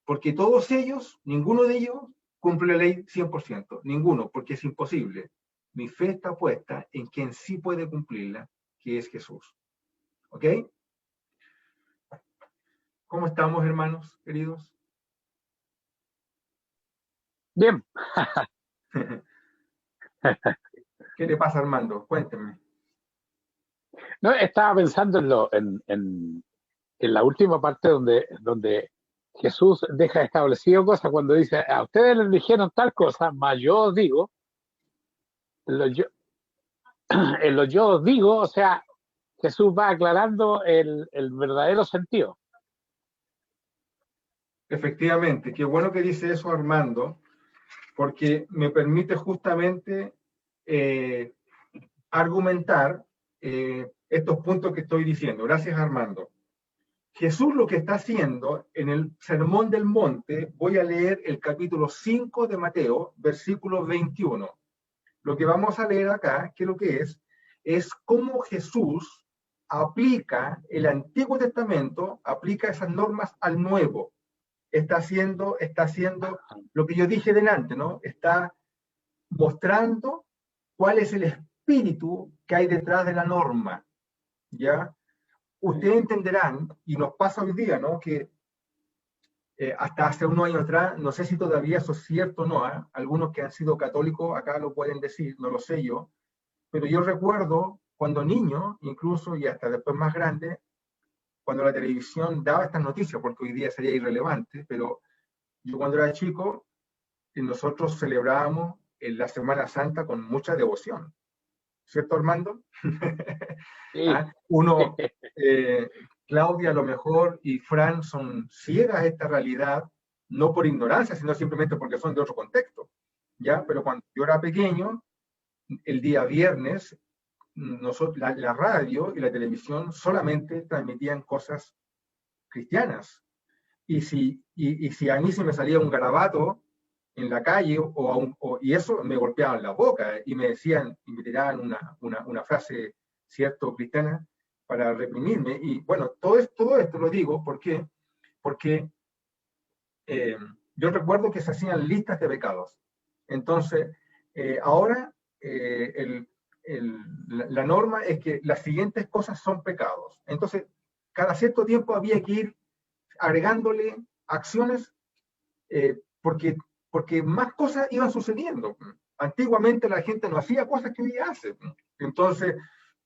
porque todos ellos, ninguno de ellos cumple la ley 100%. Ninguno, porque es imposible. Mi fe está puesta en quien sí puede cumplirla, que es Jesús. ¿Ok? ¿Cómo estamos, hermanos, queridos? Bien. ¿Qué le pasa, Armando? Cuéntenme. No, estaba pensando en la última parte donde Jesús deja establecido cosas cuando dice, a ustedes les dijeron tal cosa, mas yo os digo, en lo yo os digo, o sea, Jesús va aclarando el verdadero sentido. Efectivamente, qué bueno que dice eso Armando, porque me permite justamente argumentar estos puntos que estoy diciendo. Gracias, Armando. Jesús lo que está haciendo en el Sermón del Monte, voy a leer el capítulo 5 de Mateo, versículo 21. Lo que vamos a leer acá, que lo que es cómo Jesús aplica el Antiguo Testamento, aplica esas normas al Nuevo. Está haciendo lo que yo dije delante, ¿no? Está mostrando cuál es el espíritu que hay detrás de la norma, ¿ya? Ustedes entenderán, y nos pasa hoy día, ¿no? Que hasta hace unos años atrás, no sé si todavía eso es cierto o no, ¿eh? Algunos que han sido católicos acá lo pueden decir, no lo sé yo, pero yo recuerdo cuando niño, incluso y hasta después más grande, cuando la televisión daba estas noticias, porque hoy día sería irrelevante, pero yo cuando era chico, nosotros celebrábamos en la Semana Santa con mucha devoción. ¿Cierto, Armando? Sí. Uno, Claudia a lo mejor y Fran son ciegas a esta realidad, no por ignorancia, sino simplemente porque son de otro contexto. ¿Ya? Pero cuando yo era pequeño, el día viernes, la radio y la televisión solamente transmitían cosas cristianas. Y si a mí se me salía un garabato en la calle y eso me golpeaban la boca y me decían, y me tiraban una frase, cierto, cristiana, para reprimirme. Y bueno, todo esto lo digo porque yo recuerdo que se hacían listas de pecados. Entonces, ahora la norma es que las siguientes cosas son pecados. Entonces, cada cierto tiempo había que ir agregándole acciones porque más cosas iban sucediendo. Antiguamente la gente no hacía cosas que hoy día hace. Entonces,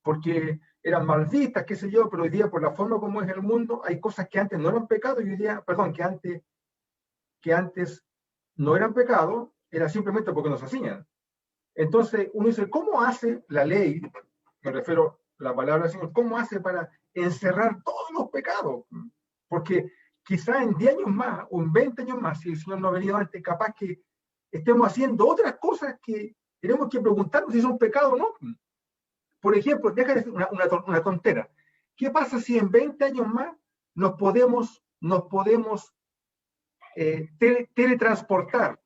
porque eran mal vistas, qué sé yo, pero hoy día por la forma como es el mundo, hay cosas que antes no eran pecado y hoy día, perdón, que antes no eran pecado, era simplemente porque nos hacían. Entonces uno dice, ¿cómo hace la ley? Me refiero la palabra del Señor, ¿cómo hace para encerrar todos los pecados? Porque quizá en 10 años más, o en 20 años más, si el Señor no ha venido antes, capaz que estemos haciendo otras cosas que tenemos que preguntarnos si son pecados o no. Por ejemplo, déjame decir una tontera. ¿Qué pasa si en 20 años más nos podemos teletransportar?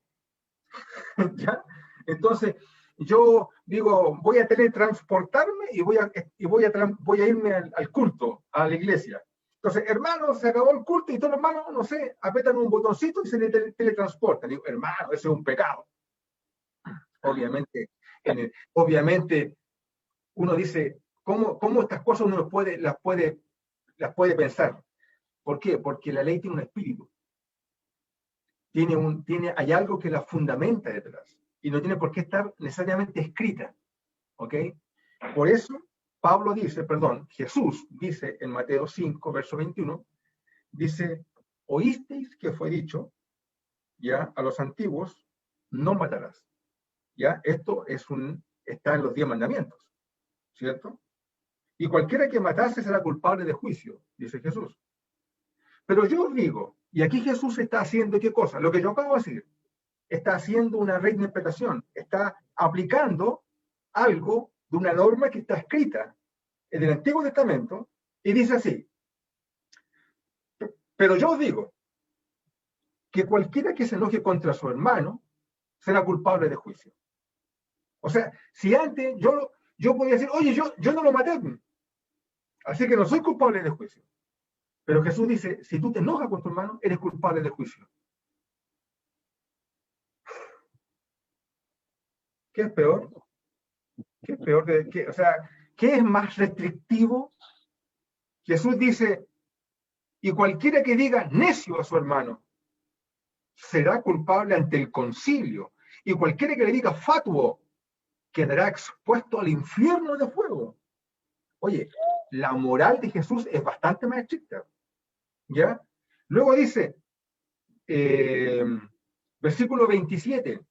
¿Ya? Entonces, yo digo, voy a teletransportarme y voy a irme al culto, a la iglesia. Entonces, hermano, se acabó el culto y todos los hermanos, no sé, apretan un botoncito y se le teletransportan. Digo, hermano, ese es un pecado. Obviamente, uno dice, ¿cómo estas cosas uno las puede pensar? ¿Por qué? Porque la ley tiene un espíritu. Hay algo que la fundamenta detrás. Y no tiene por qué estar necesariamente escrita. ¿Ok? Por eso, Jesús dice en Mateo 5, verso 21, dice, oísteis que fue dicho, ya, a los antiguos, no matarás. Ya, esto está en los 10 mandamientos, ¿cierto? Y cualquiera que matase será culpable de juicio, dice Jesús. Pero yo os digo, y aquí Jesús está haciendo ¿qué cosa? Lo que yo acabo de decir. Está haciendo una reinterpretación, está aplicando algo de una norma que está escrita en el Antiguo Testamento y dice así, pero yo os digo que cualquiera que se enoje contra su hermano será culpable de juicio. O sea, si antes yo podía decir, oye, yo no lo maté, así que no soy culpable de juicio. Pero Jesús dice, si tú te enojas con tu hermano, eres culpable de juicio. ¿Qué es peor? ¿Qué es peor? ¿Qué es más restrictivo? Jesús dice, y cualquiera que diga necio a su hermano será culpable ante el concilio. Y cualquiera que le diga fatuo quedará expuesto al infierno de fuego. Oye, la moral de Jesús es bastante más estricta. ¿Ya? Luego dice, versículo 27,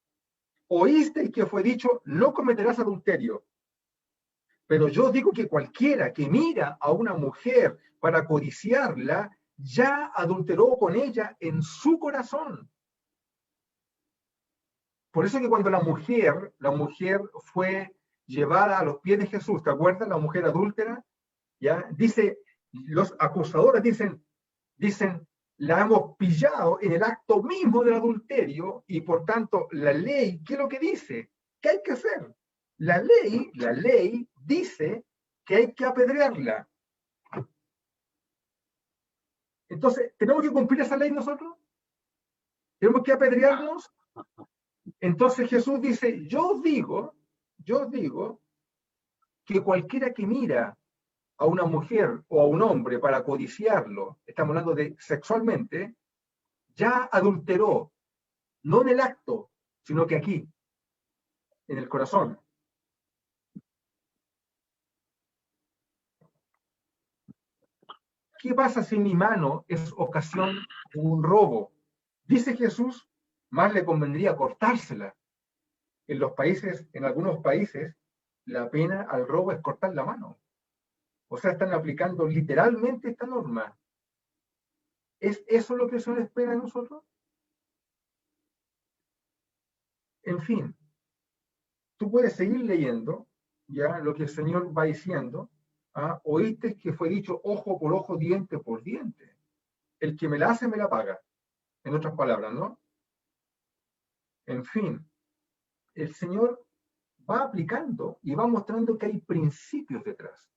oísteis que fue dicho, no cometerás adulterio. Pero yo digo que cualquiera que mira a una mujer para codiciarla, ya adulteró con ella en su corazón. Por eso que cuando la mujer fue llevada a los pies de Jesús, ¿te acuerdas? La mujer adúltera, ¿ya? Dice, los acusadores dicen, la hemos pillado en el acto mismo del adulterio y por tanto la ley, ¿qué es lo que dice? ¿Qué hay que hacer? La ley dice que hay que apedrearla. Entonces, ¿tenemos que cumplir esa ley nosotros? ¿Tenemos que apedrearnos? Entonces Jesús dice, yo os digo que cualquiera que mira a una mujer o a un hombre para codiciarlo, estamos hablando de sexualmente, ya adulteró, no en el acto, sino que aquí, en el corazón. ¿Qué pasa si mi mano es ocasión de un robo? Dice Jesús, más le convendría cortársela. En algunos países, la pena al robo es cortar la mano. O sea, están aplicando literalmente esta norma. ¿Es eso lo que el Señor espera de nosotros? En fin, tú puedes seguir leyendo ya lo que el Señor va diciendo. Oíste que fue dicho ojo por ojo, diente por diente. El que me la hace, me la paga. En otras palabras, ¿no? En fin, el Señor va aplicando y va mostrando que hay principios detrás.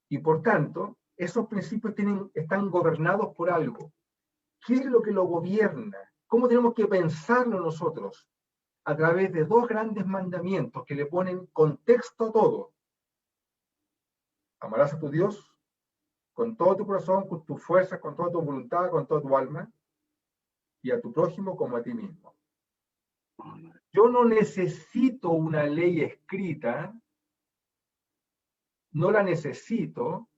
Y por tanto, esos principios están gobernados por algo. ¿Qué es lo que lo gobierna? ¿Cómo tenemos que pensarlo nosotros? A través de 2 grandes mandamientos que le ponen contexto a todo. Amarás a tu Dios con todo tu corazón, con tu fuerza, con toda tu voluntad, con toda tu alma, y a tu prójimo como a ti mismo. Yo no necesito una ley escrita, no la necesito,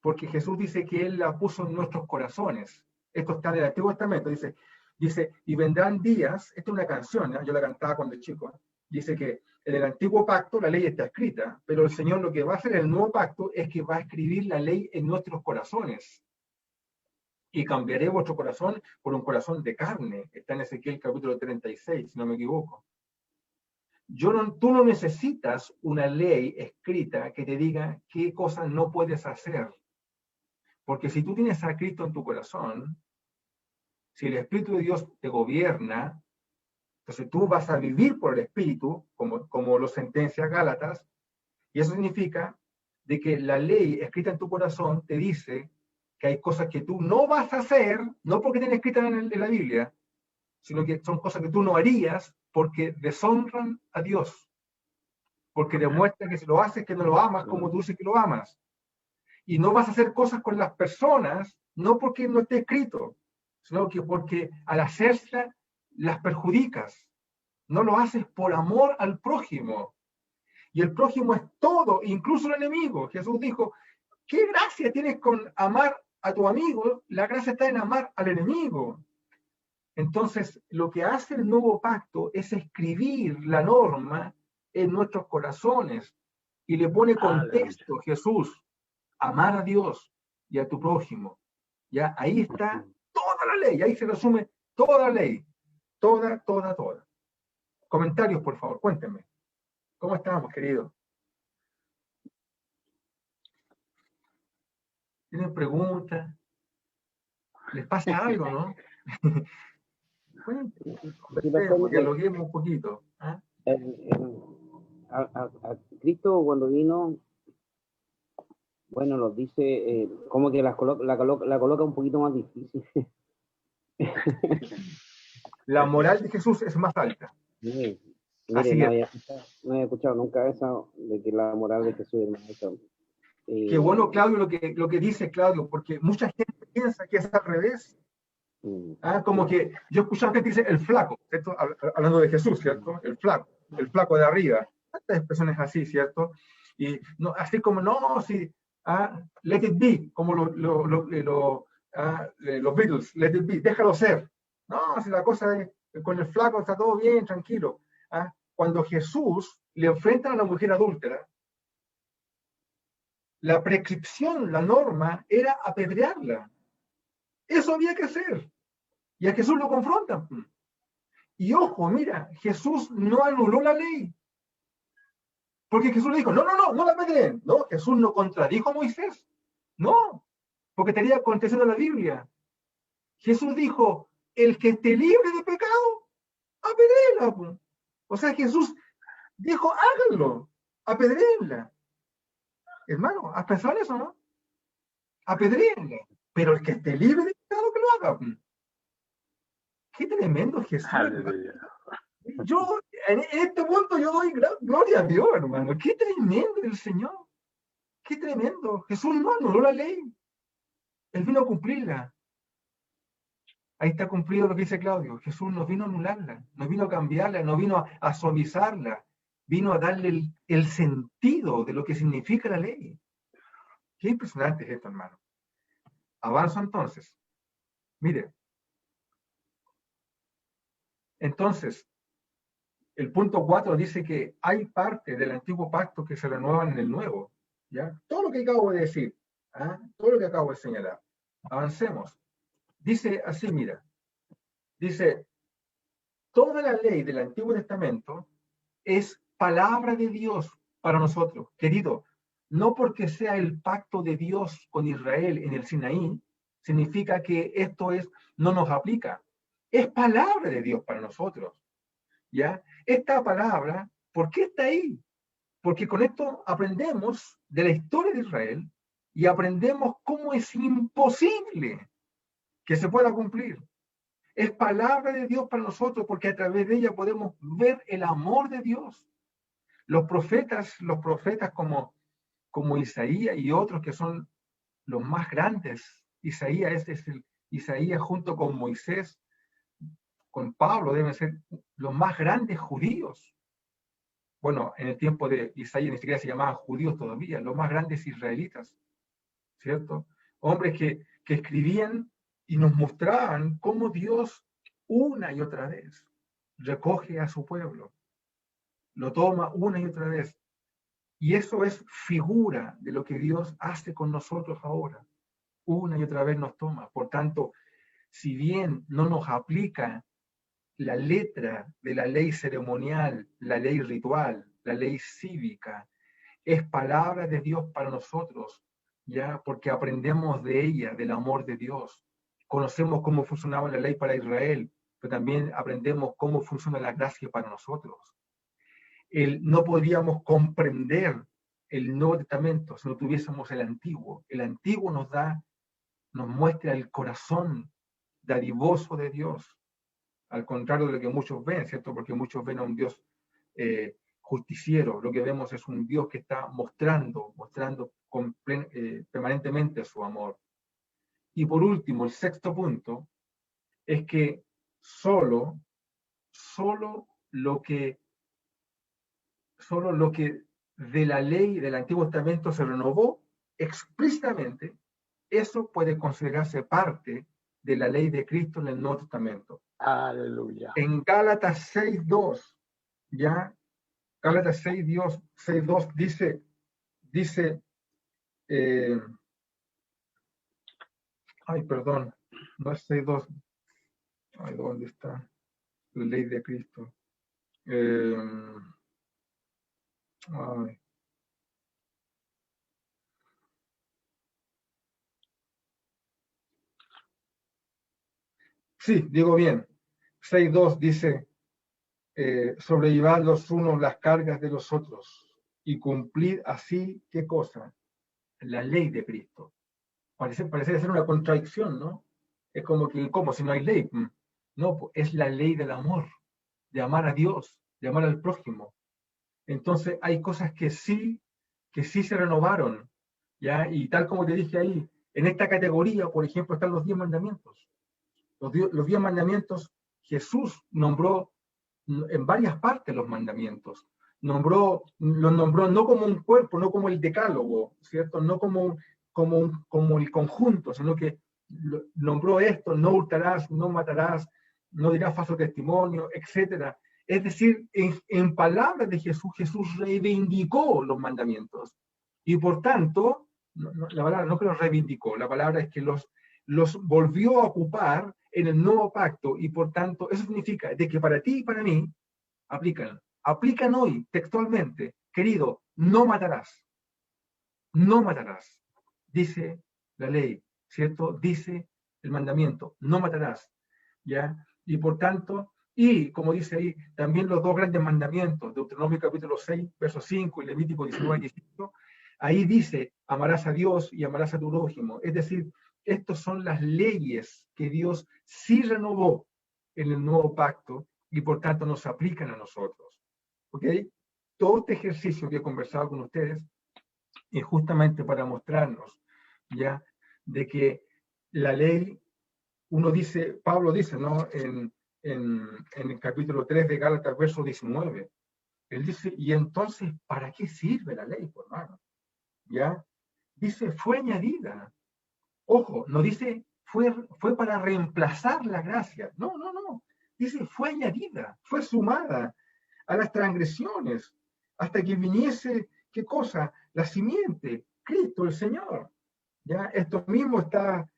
porque Jesús dice que Él la puso en nuestros corazones. Esto está en el Antiguo Testamento, dice, y vendrán días, esta es una canción, ¿eh? Yo la cantaba cuando chico, Dice que en el antiguo pacto la ley está escrita, pero el Señor lo que va a hacer en el nuevo pacto es que va a escribir la ley en nuestros corazones. Y cambiaré vuestro corazón por un corazón de carne. Está en Ezequiel capítulo 36, si no me equivoco. Tú no necesitas una ley escrita que te diga qué cosas no puedes hacer. Porque si tú tienes a Cristo en tu corazón, si el Espíritu de Dios te gobierna, entonces tú vas a vivir por el Espíritu, como lo sentencia Gálatas, y eso significa de que la ley escrita en tu corazón te dice que hay cosas que tú no vas a hacer, no porque estén escritas en la Biblia, sino que son cosas que tú no harías porque deshonran a Dios. Porque demuestra que si lo haces, que no lo amas como tú dices que lo amas. Y no vas a hacer cosas con las personas, no porque no esté escrito, sino que porque al hacerlas las perjudicas. No lo haces por amor al prójimo. Y el prójimo es todo, incluso el enemigo. Jesús dijo, ¿qué gracia tienes con amar a tu amigo? La gracia está en amar al enemigo. Entonces, lo que hace el nuevo pacto es escribir la norma en nuestros corazones y le pone contexto, Jesús, amar a Dios y a tu prójimo. Ya, ahí está toda la ley, ahí se resume toda la ley, toda. Comentarios, por favor, cuéntenme. ¿Cómo estamos, queridos? ¿Tienen preguntas? ¿Les pasa algo, no? Conversemos, dialoguemos un poquito. ¿Ah? A Cristo cuando vino, bueno, nos dice, como que la coloca un poquito más difícil. La moral de Jesús es más alta. Sí. Mire, no había escuchado nunca eso, de que la moral de Jesús es más alta. Qué bueno, Claudio, lo que dice Claudio, porque mucha gente piensa que es al revés. Como que yo escuchaba gente que dice el flaco, ¿cierto? Hablando de Jesús, ¿cierto? El flaco de arriba. Estas expresiones así, ¿cierto? Y no, así como, no, sí, let it be, como los Beatles, let it be, déjalo ser. No, si la cosa es, con el flaco está todo bien, tranquilo. Cuando Jesús le enfrenta a la mujer adúltera, la prescripción, la norma, era apedrearla. Eso había que hacer. Y a Jesús lo confrontan. Y ojo, mira, Jesús no anuló la ley. Porque Jesús le dijo, no la apedreen. No, Jesús no contradijo a Moisés. No, porque estaría contradiciendo la Biblia. Jesús dijo, el que esté libre de pecado, apedréela. O sea, Jesús dijo, háganlo, apedréenla. Hermano, ¿has pensado en eso, no? Apedréenla. Pero el que esté libre de pecado, que lo haga. Qué tremendo Jesús. Yo, en este punto, yo doy gloria a Dios, hermano. Qué tremendo el Señor. Qué tremendo. Jesús no anuló la ley. Él vino a cumplirla. Ahí está cumplido lo que dice Claudio. Jesús no vino a anularla, no vino a cambiarla, no vino a suavizarla. Vino a darle el sentido de lo que significa la ley. Qué impresionante es esto, hermano. Avanzo entonces. Mire. Entonces, el punto 4 dice que hay parte del antiguo pacto que se renuevan en el nuevo. ¿Ya? Todo lo que acabo de decir, todo lo que acabo de señalar. Avancemos. Dice así, mira. Dice, toda la ley del Antiguo Testamento es palabra de Dios para nosotros. Querido, no porque sea el pacto de Dios con Israel en el Sinaí, significa que esto no nos aplica. Es palabra de Dios para nosotros. ¿Ya? Esta palabra, ¿por qué está ahí? Porque con esto aprendemos de la historia de Israel y aprendemos cómo es imposible que se pueda cumplir. Es palabra de Dios para nosotros porque a través de ella podemos ver el amor de Dios. Los profetas como Isaías y otros que son los más grandes. Isaías es Isaías junto con Moisés, con Pablo, deben ser los más grandes judíos. Bueno, en el tiempo de Isaías ni siquiera se llamaban judíos todavía, los más grandes israelitas, ¿cierto? Hombres que escribían y nos mostraban cómo Dios una y otra vez recoge a su pueblo. lo toma una y otra vez. Y eso es figura de lo que Dios hace con nosotros ahora. Una y otra vez nos toma. Por tanto, si bien no nos aplica la letra de la ley ceremonial, la ley ritual, la ley cívica, es palabra de Dios para nosotros, ya, porque aprendemos de ella, del amor de Dios. Conocemos cómo funcionaba la ley para Israel, pero también aprendemos cómo funciona la gracia para nosotros. No podríamos comprender el Nuevo Testamento si no tuviésemos el Antiguo. El Antiguo nos muestra el corazón dadivoso de Dios, al contrario de lo que muchos ven, ¿cierto? Porque muchos ven a un Dios justiciero. Lo que vemos es un Dios que está mostrando permanentemente su amor. Y por último, el sexto punto es que solo lo que de la ley del Antiguo Testamento se renovó explícitamente, eso puede considerarse parte de la ley de Cristo en el Nuevo Testamento. Aleluya. En Gálatas 6:2, ya, Gálatas 6:2 dice, perdón, no es 6:2, ¿dónde está la ley de Cristo? Sí, digo bien. 6:2 dice, sobrellevad los unos las cargas de los otros y cumplir así, ¿qué cosa? La ley de Cristo. Parece ser una contradicción, ¿no? Es como que, ¿cómo? Si no hay ley. No, es la ley del amor, de amar a Dios, de amar al prójimo. Entonces hay cosas que sí se renovaron, ¿ya? Y tal como te dije ahí, en esta categoría, por ejemplo, están los 10 mandamientos. Los 10 mandamientos, Jesús nombró en varias partes los mandamientos. Los nombró no como un cuerpo, no como el decálogo, ¿cierto? No como el conjunto, sino que nombró esto: no hurtarás, no matarás, no dirás falso testimonio, etc. Es decir, en palabras de Jesús, Jesús reivindicó los mandamientos. Y por tanto, la palabra no que los reivindicó, la palabra es que los volvió a ocupar en el nuevo pacto, y por tanto eso significa de que para ti y para mí aplican hoy textualmente. Querido, no matarás, dice la ley, ¿cierto? Dice el mandamiento, no matarás, ¿ya? Y por tanto, y como dice ahí, también los 2 grandes mandamientos, Deuteronomio capítulo 6, verso 5, y Levítico 19, 18, ahí dice, amarás a Dios y amarás a tu prójimo. Es decir, estas son las leyes que Dios sí renovó en el nuevo pacto y por tanto nos aplican a nosotros. ¿Ok? Todo este ejercicio que he conversado con ustedes es justamente para mostrarnos, ¿ya?, de que la ley, Pablo dice, ¿no?, en el capítulo 3 de Gálatas, verso 19, él dice, y entonces, ¿para qué sirve la ley, pues, hermano? ¿Ya? Dice, fue añadida. Ojo, no dice fue para reemplazar la gracia. No. Dice, fue añadida, fue sumada a las transgresiones, hasta que viniese, ¿qué cosa? La simiente, Cristo, el Señor. ¿Ya? Esto mismo está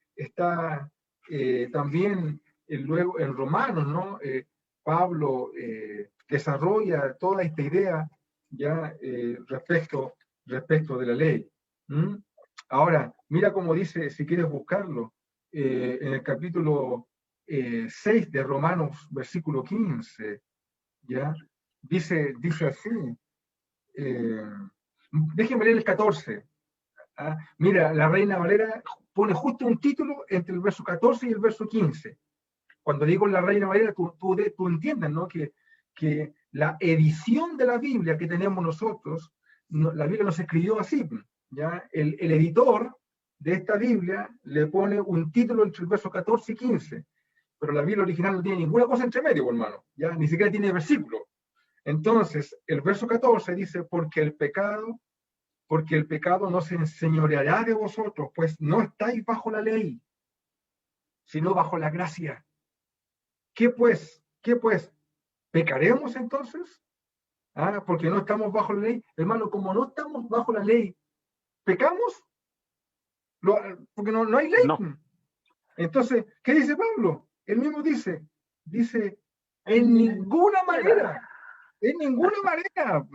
también luego en Romanos, ¿no? Pablo desarrolla toda esta idea, ¿ya? Respecto de la ley. Ahora, mira cómo dice, si quieres buscarlo, en el capítulo 6 de Romanos, versículo 15, ¿ya? Dice así, déjenme leer el 14. Mira, la Reina Valera pone justo un título entre el verso 14 y el verso 15. Cuando digo la Reina Valera, tú entiendes, ¿no?, que la edición de la Biblia que tenemos nosotros, la Biblia no se escribió así, ¿ya? El editor de esta Biblia le pone un título entre el verso 14 y 15, pero la Biblia original no tiene ninguna cosa entre medio, hermano, ¿ya? Ni siquiera tiene versículo. Entonces, el verso 14 dice, porque el pecado no se enseñoreará de vosotros, pues no estáis bajo la ley, sino bajo la gracia. ¿Qué pues? ¿Pecaremos entonces? Porque no estamos bajo la ley. Hermano, como no estamos bajo la ley, ¿pecamos? Porque no hay ley. No. Entonces, ¿qué dice Pablo? Él mismo dice, en ninguna manera, en ninguna manera.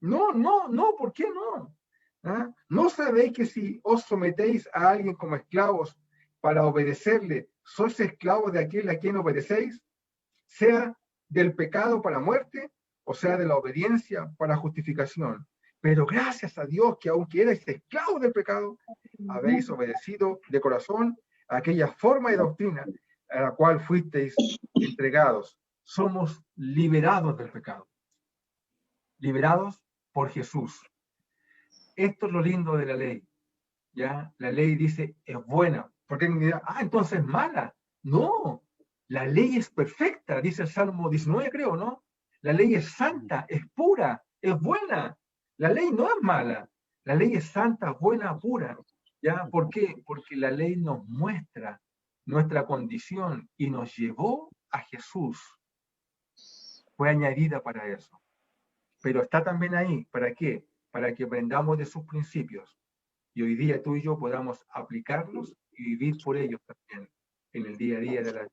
No, ¿por qué no? ¿No sabéis que si os sometéis a alguien como esclavos para obedecerle, sois esclavos de aquel a quien obedecéis, sea del pecado para muerte, o sea de la obediencia para justificación? Pero gracias a Dios que aunque erais esclavos del pecado, habéis obedecido de corazón a aquella forma de doctrina a la cual fuisteis entregados. Somos liberados del pecado. Liberados por Jesús. Esto es lo lindo de la ley. ¿Ya? La ley dice, es buena. Porque alguien dirá, entonces es mala. No, la ley es perfecta, dice el Salmo 19, creo, ¿no? La ley es santa, es pura, es buena. La ley no es mala. La ley es santa, buena, pura. ¿Ya? ¿Por qué? Porque la ley nos muestra nuestra condición y nos llevó a Jesús. Fue añadida para eso. Pero está también ahí. ¿Para qué? Para que aprendamos de sus principios. Y hoy día tú y yo podamos aplicarlos y vivir por ellos también en el día a día de la vida.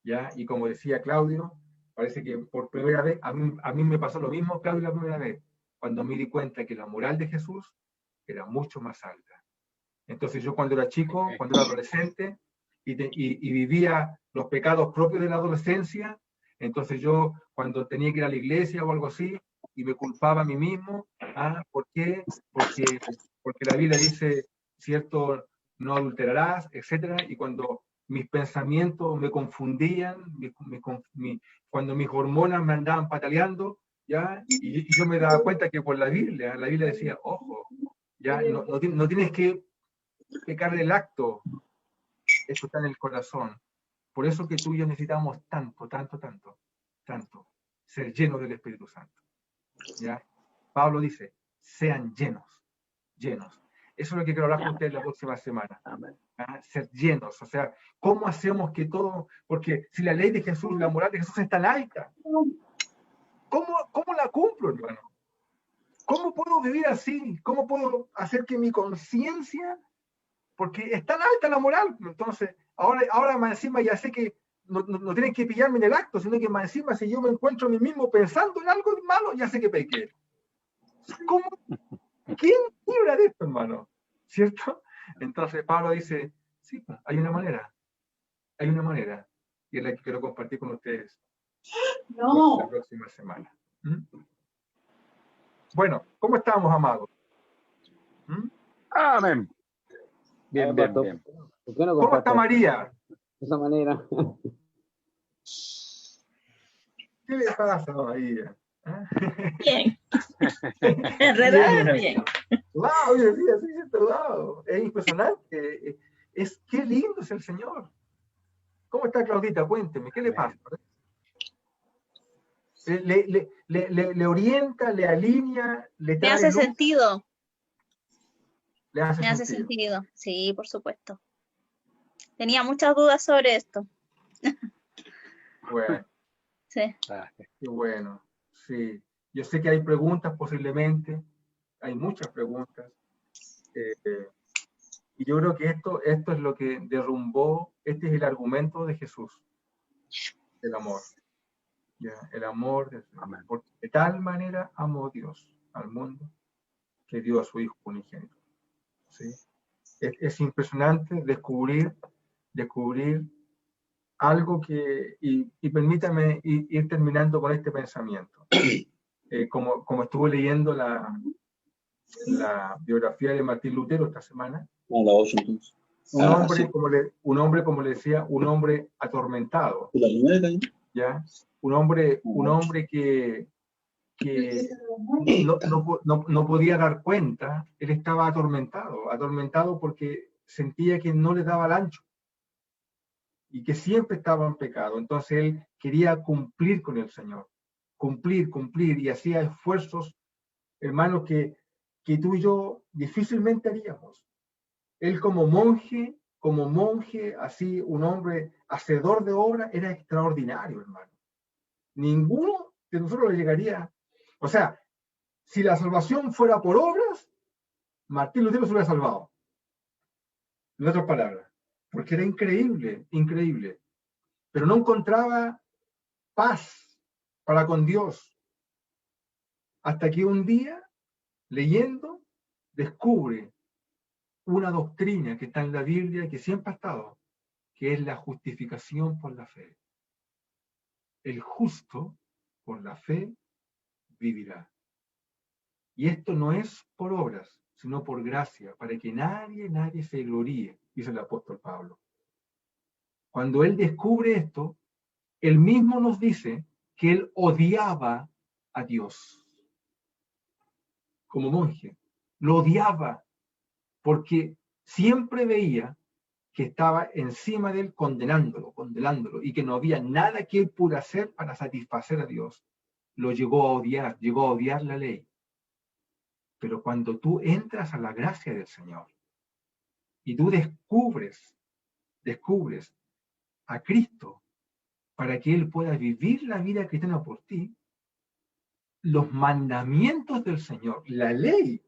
¿Ya? Y como decía Claudio, parece que por primera vez, a mí me pasó lo mismo, Claudio, la primera vez, cuando me di cuenta que la moral de Jesús era mucho más alta. Entonces yo cuando era chico, cuando era adolescente, y vivía los pecados propios de la adolescencia, entonces yo cuando tenía que ir a la iglesia o algo así, y me culpaba a mí mismo, ¿por qué? Porque la Biblia dice, cierto, no adulterarás, etcétera, y cuando mis pensamientos me confundían, cuando mis hormonas me andaban pataleando, ¿ya? Y yo me daba cuenta que por la Biblia decía, ojo, ya no tienes que pecar del acto, esto está en el corazón. Por eso que tú y yo necesitamos tanto, ser llenos del Espíritu Santo. ¿Ya? Pablo dice, sean llenos. Eso es lo que quiero hablar con ustedes la próxima semana. Ser llenos, o sea, ¿cómo hacemos que todo? Porque si la ley de Jesús, la moral de Jesús es tan alta, ¿cómo la cumplo, hermano? ¿Cómo puedo vivir así? ¿Cómo puedo hacer que mi conciencia, porque es tan alta la moral, entonces, ahora más encima ya sé que no tienen que pillarme en el acto, sino que más encima si yo me encuentro a mí mismo pensando en algo malo, ya sé que pequé. ¿Cómo? ¿Quién libra de esto, hermano? ¿Cierto? Entonces Pablo dice, sí, hay una manera, y es la que quiero compartir con ustedes la próxima semana. Bueno, ¿cómo estamos, amados? Amén. Bien. ¿Cómo está María? De esa manera. ¿Qué le pasa a María? Bien. Enredada, pero bien. Wow, wow, es impresionante. Qué lindo es el Señor. ¿Cómo está Claudita? Cuénteme, ¿qué le pasa? Le orienta, le alinea, le trae Me hace luz. sentido. Le hace Me hace sentido. sentido. Sí, por supuesto. Tenía muchas dudas sobre esto. Bueno, Sí. qué bueno. Sí. Yo sé que hay preguntas posiblemente, hay muchas preguntas. Y yo creo que esto es lo que derrumbó, este es el argumento de Jesús, el amor. ¿Ya? El amor, porque de tal manera amó Dios al mundo que dio a su Hijo unigénito. ¿Sí? Es impresionante descubrir algo que, y permítame ir terminando con este pensamiento. Como estuve leyendo la biografía de Martín Lutero esta semana, un hombre, como le decía, un hombre atormentado, ¿ya? Un hombre que no podía dar cuenta, él estaba atormentado porque sentía que no le daba el ancho y que siempre estaba en pecado. Entonces él quería cumplir con el Señor, cumplir, y hacía esfuerzos, hermanos, que tú y yo difícilmente haríamos. Él como monje, así un hombre hacedor de obra, era extraordinario, hermano. Ninguno de nosotros le llegaría O sea, si la salvación fuera por obras, Martín Lutero se hubiera salvado. En otras palabras, porque era increíble, increíble. Pero no encontraba paz para con Dios. Hasta que un día, leyendo, descubre una doctrina que está en la Biblia y que siempre ha estado, que es la justificación por la fe. El justo por la fe vivirá. Y esto no es por obras, sino por gracia, para que nadie se gloríe, dice el apóstol Pablo. Cuando él descubre esto, él mismo nos dice que él odiaba a Dios. Como monje, lo odiaba porque siempre veía que estaba encima de él condenándolo, y que no había nada que él pudiera hacer para satisfacer a Dios. Lo llegó a odiar la ley. Pero cuando tú entras a la gracia del Señor y tú descubres a Cristo para que Él pueda vivir la vida cristiana por ti, los mandamientos del Señor, la ley,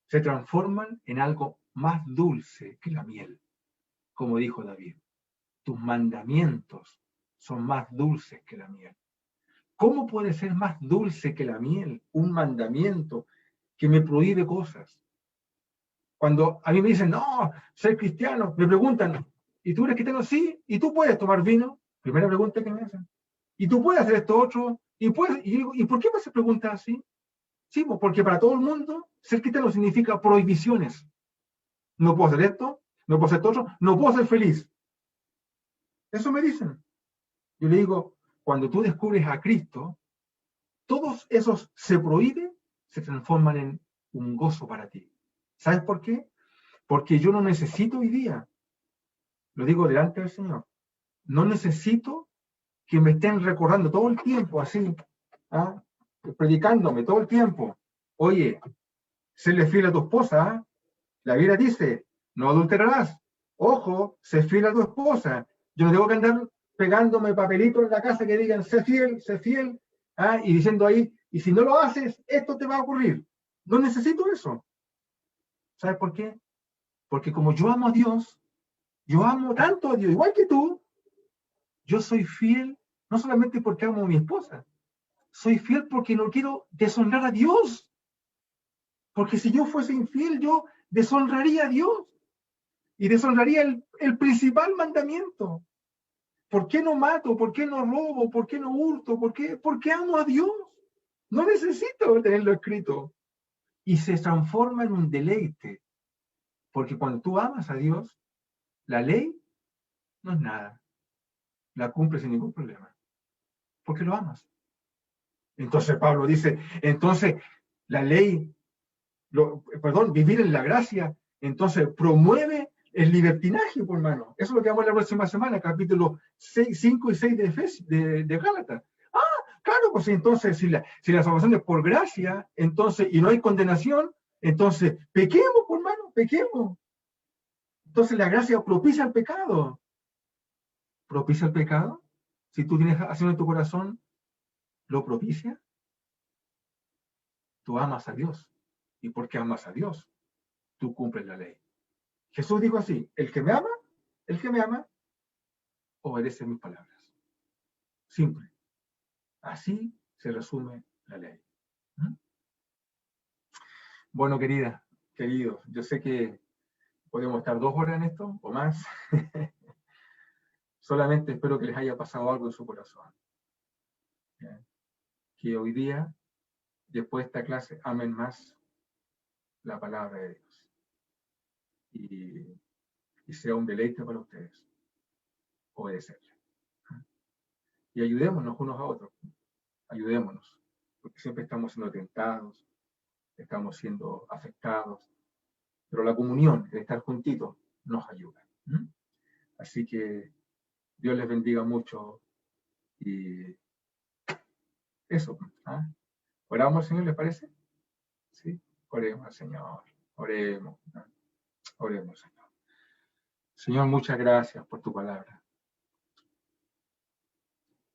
se transforman en algo más dulce que la miel, como dijo David. Tus mandamientos son más dulces que la miel. ¿Cómo puede ser más dulce que la miel un mandamiento que me prohíbe cosas? Cuando a mí me dicen, no, ser cristiano, me preguntan, ¿y tú eres cristiano? Sí, ¿y tú puedes tomar vino? Primera pregunta que me hacen. ¿Y tú puedes hacer esto otro? ¿Y por qué me hacen preguntas así? Sí, porque para todo el mundo ser cristiano significa prohibiciones. No puedo hacer esto, no puedo hacer esto otro, no puedo ser feliz. Eso me dicen. Yo le digo, cuando tú descubres a Cristo, todos esos se prohíben, se transforman en un gozo para ti. ¿Sabes por qué? Porque yo no necesito hoy día, lo digo delante del Señor, no necesito que me estén recordando todo el tiempo así, ¿ah? Predicándome todo el tiempo. Oye, séle fiel a tu esposa, ¿ah? La Biblia dice, no adulterarás. Ojo, sé fiel a tu esposa. Yo no tengo que andar pegándome papelitos en la casa que digan, sé fiel, ¿ah? Y diciendo ahí, y si no lo haces, esto te va a ocurrir. No necesito eso. ¿Sabes por qué? Porque como yo amo a Dios, yo amo tanto a Dios, igual que tú, yo soy fiel, no solamente porque amo a mi esposa, soy fiel porque no quiero deshonrar a Dios. Porque si yo fuese infiel, yo deshonraría a Dios. Y deshonraría el principal mandamiento. ¿Por qué no mato? ¿Por qué no robo? ¿Por qué no hurto? Porque amo a Dios. No necesito tenerlo escrito. Y se transforma en un deleite. Porque cuando tú amas a Dios, la ley no es nada. La cumples sin ningún problema. Porque lo amas. Entonces Pablo dice, entonces la ley, vivir en la gracia, entonces promueve el libertinaje, por hermano. Eso es lo que vamos a ver la próxima semana, capítulos 5 y 6 de Gálatas. Ah, claro, pues entonces si la salvación es por gracia, entonces, y no hay condenación, entonces pequemos, por hermano, pequemos. Entonces la gracia propicia el pecado. ¿Propicia el pecado? Si tú tienes acción en tu corazón, ¿lo propicia? Tú amas a Dios. ¿Y porque amas a Dios? Tú cumples la ley. Jesús dijo así, el que me ama, obedece mis palabras. Simple. Así se resume la ley. ¿Mm? Bueno, queridos, yo sé que podemos estar 2 horas en esto o más. Solamente espero que les haya pasado algo en su corazón. ¿Ya? Que hoy día, después de esta clase, amen más la palabra de Dios. Y sea un deleite para ustedes obedecerle. Y ayudémonos unos a otros. Ayudémonos. Porque siempre estamos siendo tentados, estamos siendo afectados. Pero la comunión, el estar juntitos, nos ayuda. Así que Dios les bendiga mucho. Y eso. ¿Ah? ¿Oramos al Señor, les parece? Sí. Oremos al Señor. Oremos. ¿Ah? Oremos, Señor. Señor, muchas gracias por tu palabra.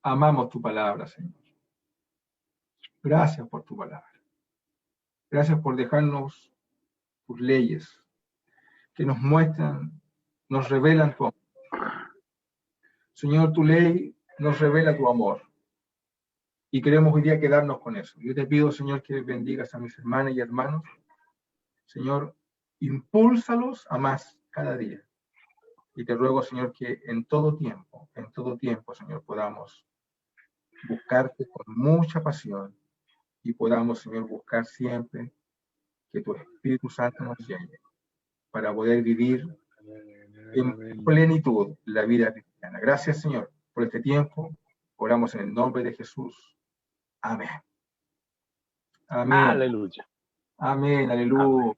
Amamos tu palabra, Señor. Gracias por tu palabra. Gracias por dejarnos tus leyes que nos muestran, nos revelan tu amor. Señor, tu ley nos revela tu amor. Y queremos hoy día quedarnos con eso. Yo te pido, Señor, que bendigas a mis hermanas y hermanos. Señor, impúlsalos a más cada día. Y te ruego, Señor, que en todo tiempo, Señor, podamos buscarte con mucha pasión y podamos, Señor, buscar siempre que tu Espíritu Santo nos llene para poder vivir en plenitud la vida cristiana. Gracias, Señor, por este tiempo. Oramos en el nombre de Jesús. Amén. Amén. Aleluya. Amén. Aleluya.